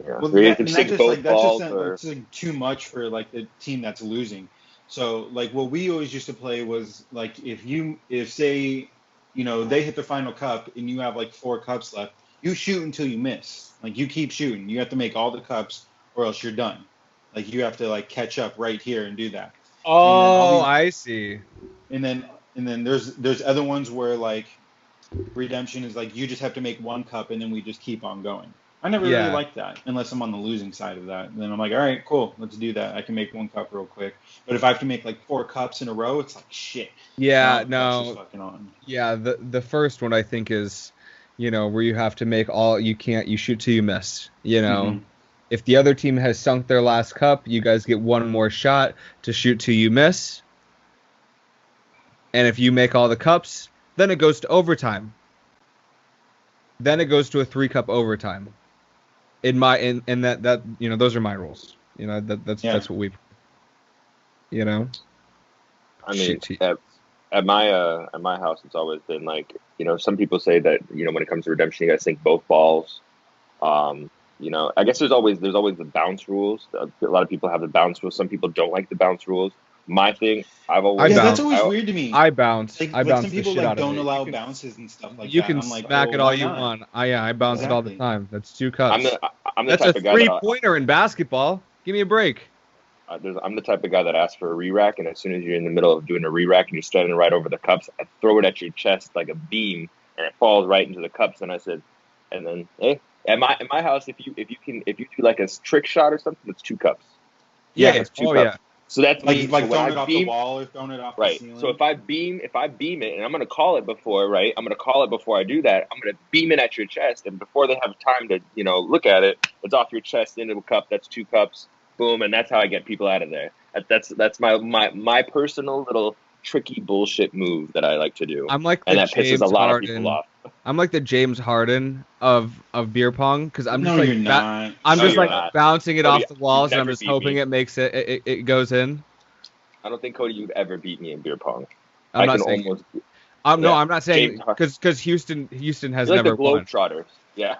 [SPEAKER 1] Yeah.
[SPEAKER 2] Well, that's just too much for like the team that's losing. So like what we always used to play was like if say, you know, they hit the final cup and you have like 4 cups left, you shoot until you miss. Like you keep shooting. You have to make all the cups or else you're done. Like you have to like catch up right here and do that.
[SPEAKER 3] Oh, I see.
[SPEAKER 2] And then there's other ones where like redemption is like you just have to make 1 cup and then we just keep on going. I never really liked that unless I'm on the losing side of that. And then I'm like, all right, cool, let's do that. I can make 1 cup real quick. But if I have to make like 4 cups in a row, it's like shit.
[SPEAKER 3] Yeah,
[SPEAKER 2] no. Fucking on.
[SPEAKER 3] Yeah, the first one I think is, where you have to make all you shoot till you miss. If the other team has sunk their last cup, you guys get 1 more shot to shoot till you miss. And if you make all the cups, then it goes to overtime. Then it goes to a 3-cup overtime. That those are my rules. That's what we.
[SPEAKER 1] I mean, at my house, it's always been like, some people say that, when it comes to redemption, you guys sink both balls. I guess there's always the bounce rules. A lot of people have the bounce rules. Some people don't like the bounce rules. My thing,
[SPEAKER 2] that's always weird to me.
[SPEAKER 3] I bounce.
[SPEAKER 2] Like,
[SPEAKER 3] I bounce
[SPEAKER 2] some people
[SPEAKER 3] the shit out
[SPEAKER 2] don't
[SPEAKER 3] of it.
[SPEAKER 2] allow bounces and stuff like
[SPEAKER 3] you
[SPEAKER 2] that.
[SPEAKER 3] You can smack it all you want. I bounce it all the time. That's 2 cups.
[SPEAKER 1] I'm the
[SPEAKER 3] That's
[SPEAKER 1] type
[SPEAKER 3] a
[SPEAKER 1] of guy
[SPEAKER 3] 3-pointer in basketball. Give me a break.
[SPEAKER 1] I'm the type of guy that asks for a re-rack, and as soon as you're in the middle of doing a re-rack and you're standing right over the cups, I throw it at your chest like a beam, and it falls right into the cups. And I said, and then, hey, at my house, if you do like a trick shot or something, it's 2 cups.
[SPEAKER 3] Yeah,
[SPEAKER 1] it's 2 cups.
[SPEAKER 3] Yeah.
[SPEAKER 1] So that's
[SPEAKER 2] like throwing it off the wall or throwing it off the ceiling.
[SPEAKER 1] So if I beam it, and I'm gonna call it before, right? I'm gonna call it before I do that. I'm gonna beam it at your chest, and before they have time to, look at it, it's off your chest into a cup. That's 2 cups, boom, and that's how I get people out of there. That's my personal little tricky bullshit move that I like to do.
[SPEAKER 3] I'm like
[SPEAKER 1] and that pisses a lot of people off.
[SPEAKER 3] I'm like the James Harden of beer pong because I'm just bouncing it off the walls and I'm just hoping it makes it goes in.
[SPEAKER 1] I don't think, Cody, you've ever beat me in beer pong.
[SPEAKER 3] I'm not saying because Houston has
[SPEAKER 1] You're like
[SPEAKER 3] never
[SPEAKER 1] the Globetrotters. Yeah.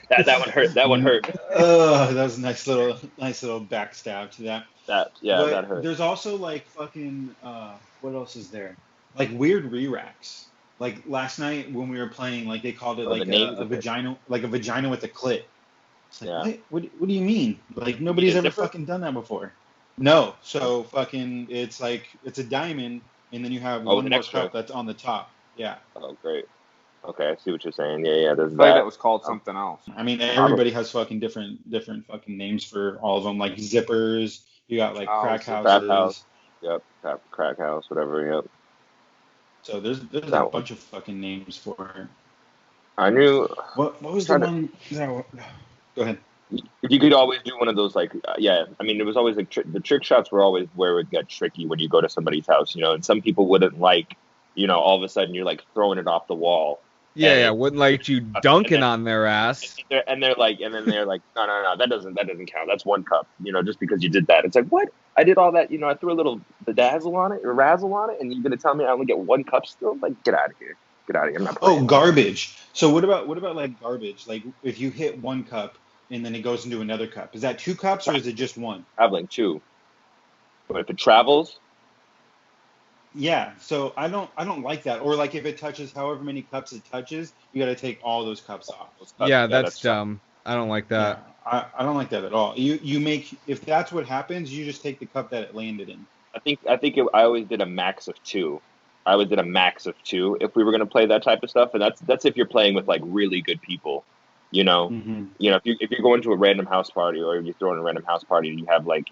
[SPEAKER 1] That one hurt. That one hurt.
[SPEAKER 2] Oh, that was a nice little backstab to that.
[SPEAKER 1] That hurt.
[SPEAKER 2] There's also like fucking what else is there? Like weird re-racks. Like last night when we were playing, like they called it like a vagina, like a vagina with a clit. It's like, what do you mean? Like nobody's ever fucking done that before. No, so fucking it's a diamond, and then you have one more cup that's on the top. Yeah.
[SPEAKER 1] Oh, great. Okay, I see what you're saying. Yeah. There's
[SPEAKER 4] that was called something else.
[SPEAKER 2] I mean, everybody has fucking different fucking names for all of them. Like zippers. You got like crack houses.
[SPEAKER 1] Crack house. Yep. Crack house. Whatever. Yep.
[SPEAKER 2] So there's a bunch of fucking names for it.
[SPEAKER 1] I knew.
[SPEAKER 2] What was the one? Go ahead.
[SPEAKER 1] You could always do one of those, like, I mean, it was always like the trick shots were always where it would get tricky when you go to somebody's house, and some people wouldn't like, all of a sudden you're like throwing it off the wall.
[SPEAKER 3] Yeah, wouldn't like you dunking on their ass.
[SPEAKER 1] And they're like, no, that doesn't count. That's 1 cup, just because you did that. It's like, what? I did all that, I threw a little bedazzle on it or razzle on it, and you're gonna tell me I only get 1 cup still? Like, get out of here. I'm not playing.
[SPEAKER 2] Oh, garbage. So what about like garbage? Like if you hit 1 cup and then it goes into another cup, is that 2 cups or is it just 1?
[SPEAKER 1] Traveling 2. But if it travels.
[SPEAKER 2] Yeah, so I don't like that. Or like if it touches however many cups it touches, you got to take all those cups off.
[SPEAKER 3] Yeah, that's dumb. I don't like that.
[SPEAKER 2] Yeah, I don't like that at all. You make, if that's what happens, you just take the cup that it landed in.
[SPEAKER 1] I always did a max of 2. I always did a max of 2 if we were going to play that type of stuff, and that's if you're playing with like really good people.
[SPEAKER 2] Mm-hmm.
[SPEAKER 1] If you're going to a random house party or you're throwing a random house party and you have like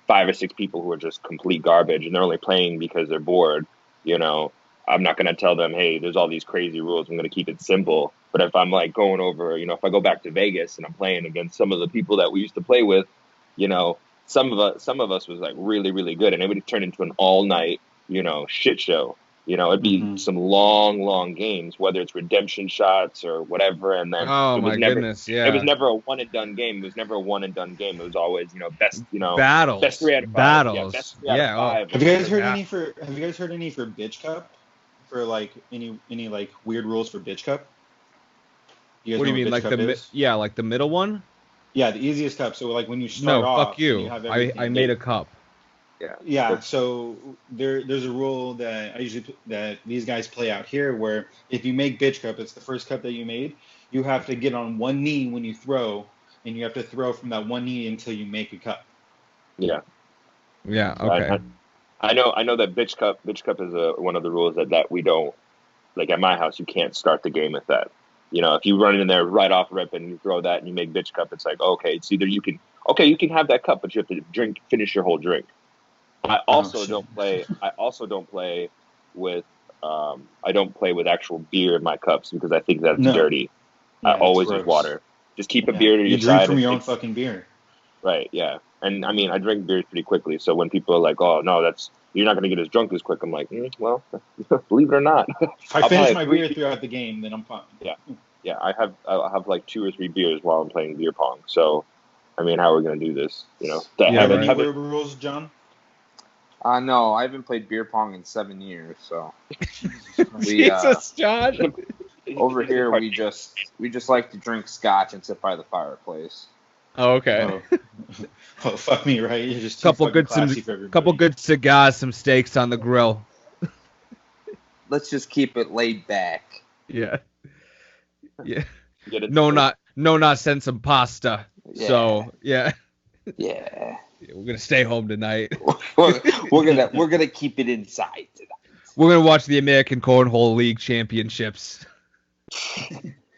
[SPEAKER 1] 5 or 6 people who are just complete garbage and they're only playing because they're bored, I'm not going to tell them, hey, there's all these crazy rules. I'm going to keep it simple. But if I'm like going over, if I go back to Vegas and I'm playing against some of the people that we used to play with, some of us was like really, really good, and it would turn into an all night, shit show. It'd be some long games, whether it's redemption shots or whatever. And then
[SPEAKER 3] goodness, yeah.
[SPEAKER 1] It was never a one and done game. It was always, best,
[SPEAKER 3] battles.
[SPEAKER 1] Best 3 out of 5.
[SPEAKER 3] Battles.
[SPEAKER 1] Yeah, best 3 out of 5.
[SPEAKER 2] Have you guys heard any for bitch cup? For like any like weird rules for bitch cup?
[SPEAKER 3] What do you mean, like like the middle one?
[SPEAKER 2] Yeah, the easiest cup. So like when you start off,
[SPEAKER 3] fuck you. I made a cup.
[SPEAKER 2] Yeah. So there's a rule that that these guys play out here where if you make bitch cup, it's the first cup that you made. You have to get on one knee when you throw, and you have to throw from that one knee until you make a cup.
[SPEAKER 1] Yeah.
[SPEAKER 3] Yeah. Okay.
[SPEAKER 1] I know that bitch cup is one of the rules that we don't, like at my house you can't start the game with that. You know, if you run in there right off rip and you throw that and you make bitch cup, it's like, okay, it's either you can have that cup, but you have to finish your whole drink. I also don't play with I don't play with actual beer in my cups because I think that's dirty. Yeah, I always use water. Just keep a beer to your side.
[SPEAKER 2] You drink from your own fucking beer.
[SPEAKER 1] Right, yeah. And I mean, I drink beer pretty quickly, so when people are like, "Oh, no, you're not going to get as drunk as quick," I'm like, well, believe it or not.
[SPEAKER 2] If I finish my beer throughout the game, then I'm fine.
[SPEAKER 1] Yeah. I'll have like 2 or 3 beers while I'm playing beer pong. So, I mean, how are we going to do this? You know,
[SPEAKER 2] have any rules, John?
[SPEAKER 4] No, I haven't played beer pong in 7 years. So,
[SPEAKER 3] Jesus, John.
[SPEAKER 4] Over here, we just like to drink scotch and sit by the fireplace.
[SPEAKER 3] Oh, okay.
[SPEAKER 2] Oh, fuck me, right? You're just
[SPEAKER 3] couple good cigars, some steaks on the grill.
[SPEAKER 4] Let's just keep it laid back.
[SPEAKER 3] Yeah. No, send some pasta. Yeah. So
[SPEAKER 4] yeah.
[SPEAKER 3] We're gonna stay home tonight.
[SPEAKER 4] we're gonna keep it inside tonight.
[SPEAKER 3] We're gonna watch the American Cornhole League Championships.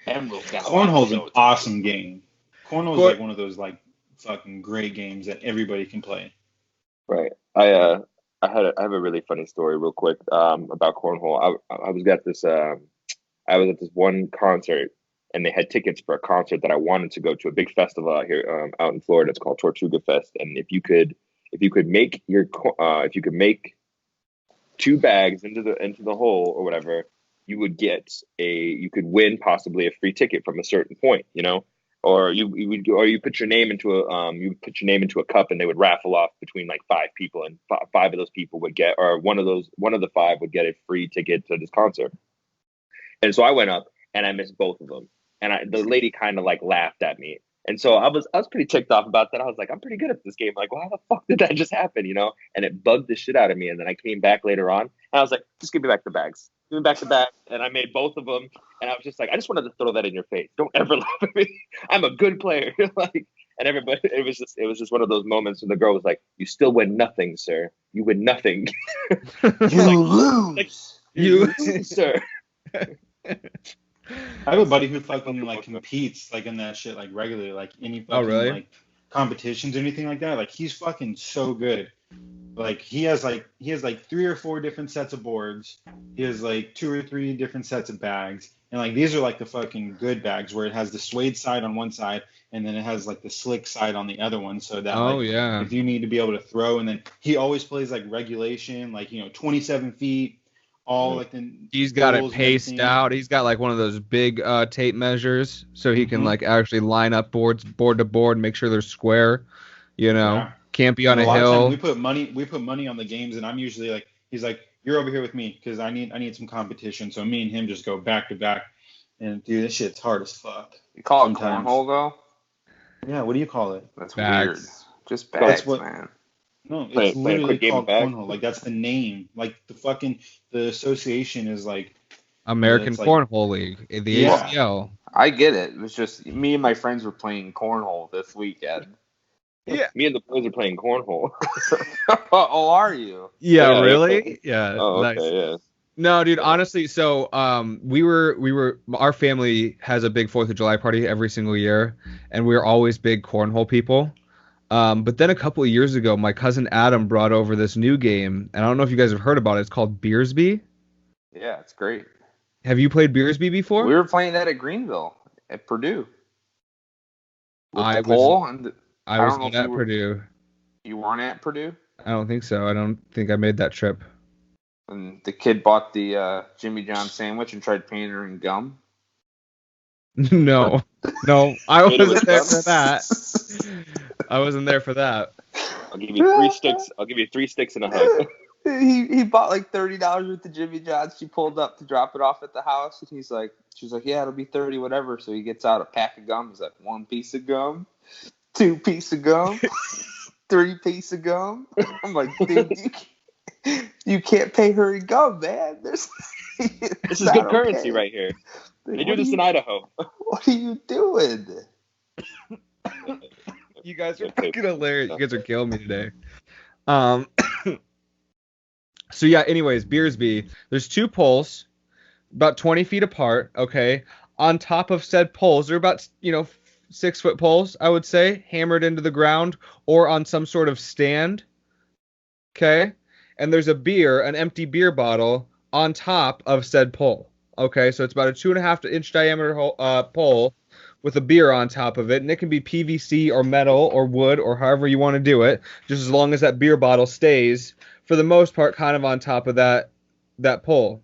[SPEAKER 2] Cornhole's an awesome game. Cornhole is like one of those like fucking great games that everybody can play.
[SPEAKER 1] Right. I have a really funny story real quick about cornhole. I was at this one concert and they had tickets for a concert that I wanted to go to, a big festival out here out in Florida. It's called Tortuga Fest. And if you could make 2 bags into the hole or whatever, you could win possibly a free ticket from a certain point, you know. Or you put your name into a cup and they would raffle off between like 5 people, and 5 of those people would get, or one of the 5 would get a free ticket to this concert. And so I went up and I missed both of them, and the lady kind of like laughed at me, and so I was pretty ticked off about that. I was like, I'm pretty good at this game. Like, well, how the fuck did that just happen, you know? And it bugged the shit out of me. And then I came back later on and I was like, just give me back the bags. Give me back the bag. And I made both of them. And I was just like, I just wanted to throw that in your face. Don't ever laugh at me. I'm a good player. Like, and everybody, it was just one of those moments when the girl was like, you still win nothing, sir. You win nothing.
[SPEAKER 4] You lose.
[SPEAKER 1] You lose, sir.
[SPEAKER 2] I have a buddy who fucking like competes like in that shit like regularly, like any fucking like competitions or anything like that. Like he's fucking so good. Like he has like 3 or 4 different sets of boards. He has like 2 or 3 different sets of bags. And like these are like the fucking good bags where it has the suede side on one side and then it has like the slick side on the other one, so that if you need to be able to throw. And then he always plays like regulation, like, you know, 27 feet. All like
[SPEAKER 3] he's got it paced out. He's got like one of those big tape measures, so he can like actually line up board to board, make sure they're square. You know, can't be on a hill.
[SPEAKER 2] We put money on the games, and I'm usually like, he's like, you're over here with me because I need some competition. So me and him just go back to back, and dude, this shit's hard as fuck.
[SPEAKER 4] You call it cornhole though?
[SPEAKER 2] Yeah, what do you call it?
[SPEAKER 4] That's weird. Just bags, man.
[SPEAKER 2] No, it's literally called cornhole. Like that's the name. Like the association is like
[SPEAKER 3] American Cornhole League, the ACL.
[SPEAKER 4] I get it. It was just me and my friends were playing cornhole this weekend.
[SPEAKER 1] Yeah, me and the boys are playing cornhole.
[SPEAKER 4] Oh, are you?
[SPEAKER 3] Yeah, really? Yeah.
[SPEAKER 1] Oh,
[SPEAKER 3] nice.
[SPEAKER 1] Okay, yeah.
[SPEAKER 3] No, dude. Honestly, so we were our family has a big 4th of July party every single year, and we're always big cornhole people. But then a couple of years ago, my cousin Adam brought over this new game, and I don't know if you guys have heard about it. It's called Beersby.
[SPEAKER 4] Yeah, it's great.
[SPEAKER 3] Have you played Beersby before?
[SPEAKER 4] We were playing that at Greenville, at Purdue.
[SPEAKER 3] I was not at Purdue.
[SPEAKER 4] You weren't at Purdue?
[SPEAKER 3] I don't think so. I don't think I made that trip.
[SPEAKER 4] And the kid bought the Jimmy John sandwich and tried painting her in gum?
[SPEAKER 3] No, I wasn't there for that. I wasn't there for that.
[SPEAKER 1] I'll give you 3 sticks. I'll give you 3 sticks and a hug.
[SPEAKER 4] He bought like $30 worth of Jimmy John's. She pulled up to drop it off at the house, and she's like, yeah, it'll be 30, whatever. So he gets out a pack of gum. He's like, 1 piece of gum, 2 pieces of gum, 3 pieces of gum. I'm like, dude, you can't pay her in gum, man. This
[SPEAKER 1] is good currency right here. They do this in Idaho.
[SPEAKER 4] What are you doing?
[SPEAKER 3] You guys are fucking hilarious. You guys are killing me today. So yeah, anyways, Beersby. There's 2 poles, about 20 feet apart, okay? on top of said poles. They're about 6-foot poles, I would say, hammered into the ground or on some sort of stand. Okay, and there's an empty beer bottle on top of said pole. Okay, so it's about a 2.5-inch diameter pole with a beer on top of it, and it can be PVC or metal or wood or however you want to do it, just as long as that beer bottle stays, for the most part, kind of on top of that pole.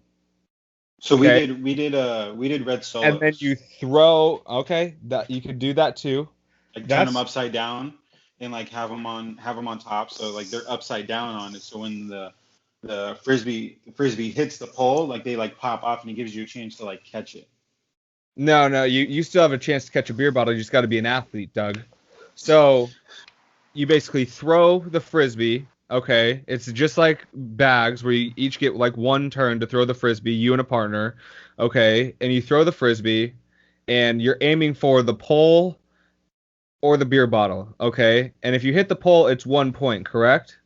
[SPEAKER 2] So okay? we did red solos.
[SPEAKER 3] And then you throw. Okay, that you could do that too.
[SPEAKER 2] Like turn them upside down and like have them on top, so like they're upside down on it. So when the frisbee hits the pole, like they like pop off, and it gives you a chance to like catch it.
[SPEAKER 3] No, you still have a chance to catch a beer bottle. You just got to be an athlete, Doug. So you basically throw the frisbee. Okay, it's just like bags where you each get like one turn to throw the frisbee, you and a partner. Okay, and you throw the frisbee, and you're aiming for the pole or the beer bottle. Okay, and if you hit the pole, it's 1 point, correct?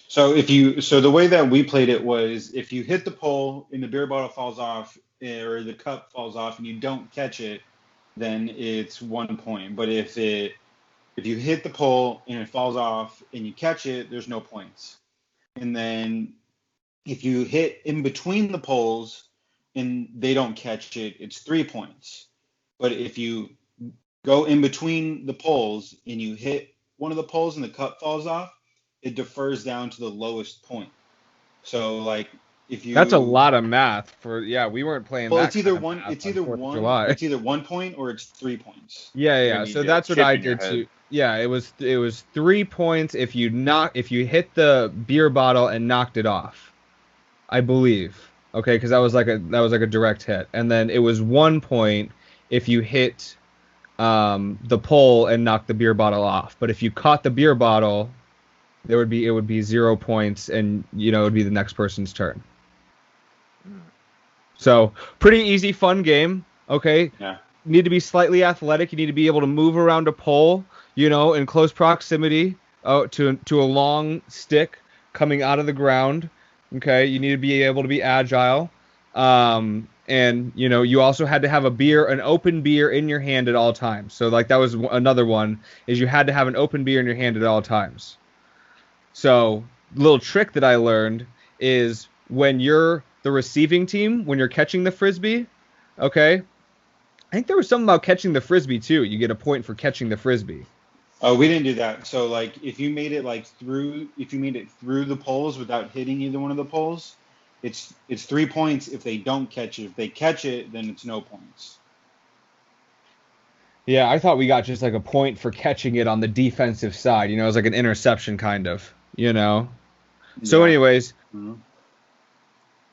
[SPEAKER 2] So the way that we played it was, if you hit the pole and the beer bottle falls off, or the cup falls off and you don't catch it, then it's 1 point. But if you hit the pole and it falls off and you catch it, there's no points. And then if you hit in between the poles and they don't catch it, it's 3 points. But if you go in between the poles and you hit one of the poles and the cup falls off, it defers down to the lowest point. So like
[SPEAKER 3] that's a lot of math for we weren't playing that.
[SPEAKER 2] It's either 1 point or it's 3 points.
[SPEAKER 3] Yeah. So that's what I did too. Yeah, it was 3 points if you hit the beer bottle and knocked it off, I believe. Okay, because that was like a direct hit, and then it was 1 point if you hit the pole and knocked the beer bottle off. But if you caught the beer bottle, it would be 0 points, and it would be the next person's turn. So pretty easy, fun game. Okay.
[SPEAKER 2] Yeah.
[SPEAKER 3] You need to be slightly athletic. You need to be able to move around a pole, in close proximity to a long stick coming out of the ground. Okay. You need to be able to be agile. And you also had to have an open beer in your hand at all times. So like that was another one, is you had to have an open beer in your hand at all times. So little trick that I learned is, when you're the receiving team, when you're catching the frisbee, okay, I think there was something about catching the frisbee too. You get a point for catching the frisbee.
[SPEAKER 2] Oh, we didn't do that. So like if you made it through the poles without hitting either one of the poles, it's 3 points if they don't catch it. If they catch it, then it's no points.
[SPEAKER 3] Yeah, I thought we got just like a point for catching it on the defensive side. It was like an interception kind of, So anyways,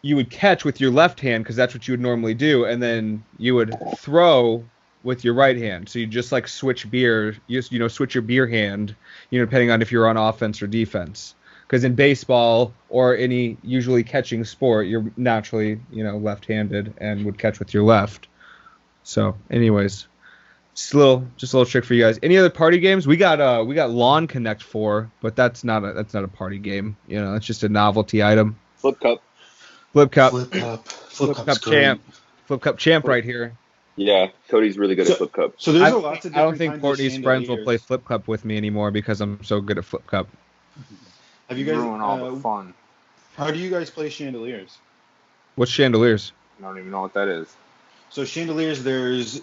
[SPEAKER 3] you would catch with your left hand because that's what you would normally do, and then you would throw with your right hand. So you just like switch beer, switch your beer hand, depending on if you're on offense or defense. Because in baseball or any usually catching sport, you're naturally, left-handed and would catch with your left. So, anyways, just a little trick for you guys. Any other party games? We got Lawn Connect 4, but that's not a party game. That's just a novelty item.
[SPEAKER 1] Flip Cup.
[SPEAKER 3] Flip Cup champ. Flip Cup champ right here.
[SPEAKER 1] Yeah, Cody's really good at Flip Cup.
[SPEAKER 2] So there's lots of different
[SPEAKER 3] I don't think Courtney's friends will play Flip Cup with me anymore because I'm so good at Flip Cup.
[SPEAKER 2] Have you guys
[SPEAKER 4] ruin all the fun?
[SPEAKER 2] How do you guys play chandeliers?
[SPEAKER 3] What's chandeliers?
[SPEAKER 4] I don't even know what that is.
[SPEAKER 2] So chandeliers,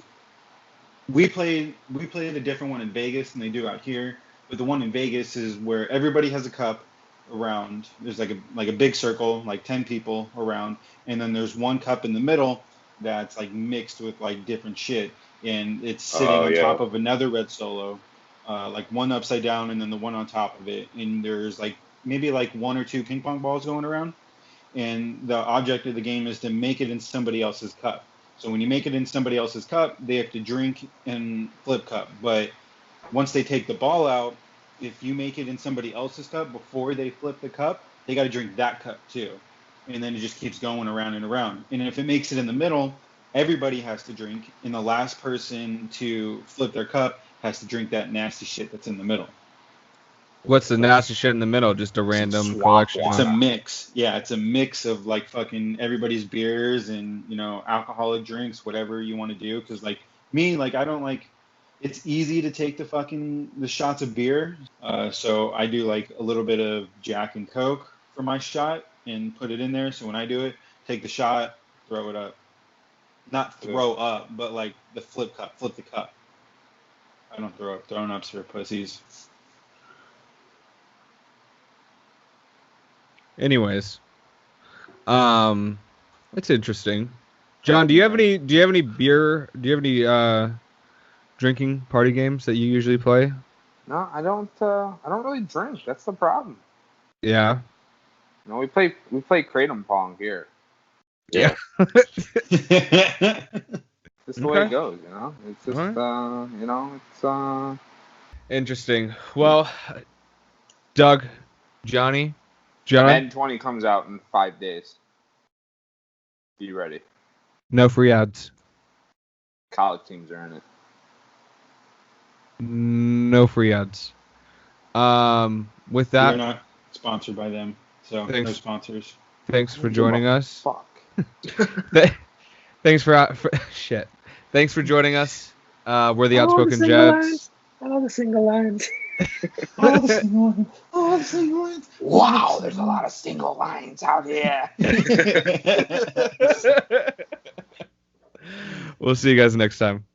[SPEAKER 2] we played a different one in Vegas than they do out here. But the one in Vegas is where everybody has a cup around. There's like a big circle, like 10 people around, and then there's one cup in the middle that's like mixed with like different shit, and it's sitting on top of another red solo, like one upside down and then the one on top of it, and there's like maybe like 1 or 2 ping pong balls going around, and the object of the game is to make it in somebody else's cup. So when you make it in somebody else's cup, they have to drink and flip cup. But once they take the ball out, if you make it in somebody else's cup before they flip the cup, they got to drink that cup too. And then it just keeps going around and around. And if it makes it in the middle, everybody has to drink. And the last person to flip their cup has to drink that nasty shit that's in the middle.
[SPEAKER 3] What's the nasty shit in the middle? Just a random collection.
[SPEAKER 2] It's a mix. Yeah, it's a mix of like fucking everybody's beers and alcoholic drinks, whatever you want to do. Because like me, like I don't like. It's easy to take the shots of beer. So I do like a little bit of Jack and Coke for my shot and put it in there. So when I do it, take the shot, throw it up. Not throw up, but like the flip the cup. I don't throw up. Throwing up's for pussies.
[SPEAKER 3] Anyways, it's interesting. John, do you have any beer? Do you have any drinking party games that you usually play?
[SPEAKER 4] No, I don't really drink. That's the problem.
[SPEAKER 3] Yeah.
[SPEAKER 4] No, we play Kratom Pong here.
[SPEAKER 3] Yeah.
[SPEAKER 4] Just the way it goes, It's just it's
[SPEAKER 3] interesting. Well, Doug, Johnny, John.
[SPEAKER 4] Madden 20 comes out in 5 days. Be ready.
[SPEAKER 3] No free ads.
[SPEAKER 4] College teams are in it.
[SPEAKER 3] No free ads. With that,
[SPEAKER 2] we're not sponsored by them, so no sponsors.
[SPEAKER 3] Thanks for joining us.
[SPEAKER 4] Fuck.
[SPEAKER 3] Thanks for shit. Thanks for joining us. We're the Outspoken Jets.
[SPEAKER 4] All the single lines.
[SPEAKER 2] All the single lines.
[SPEAKER 4] Wow, there's a lot of single lines out here.
[SPEAKER 3] We'll see you guys next time.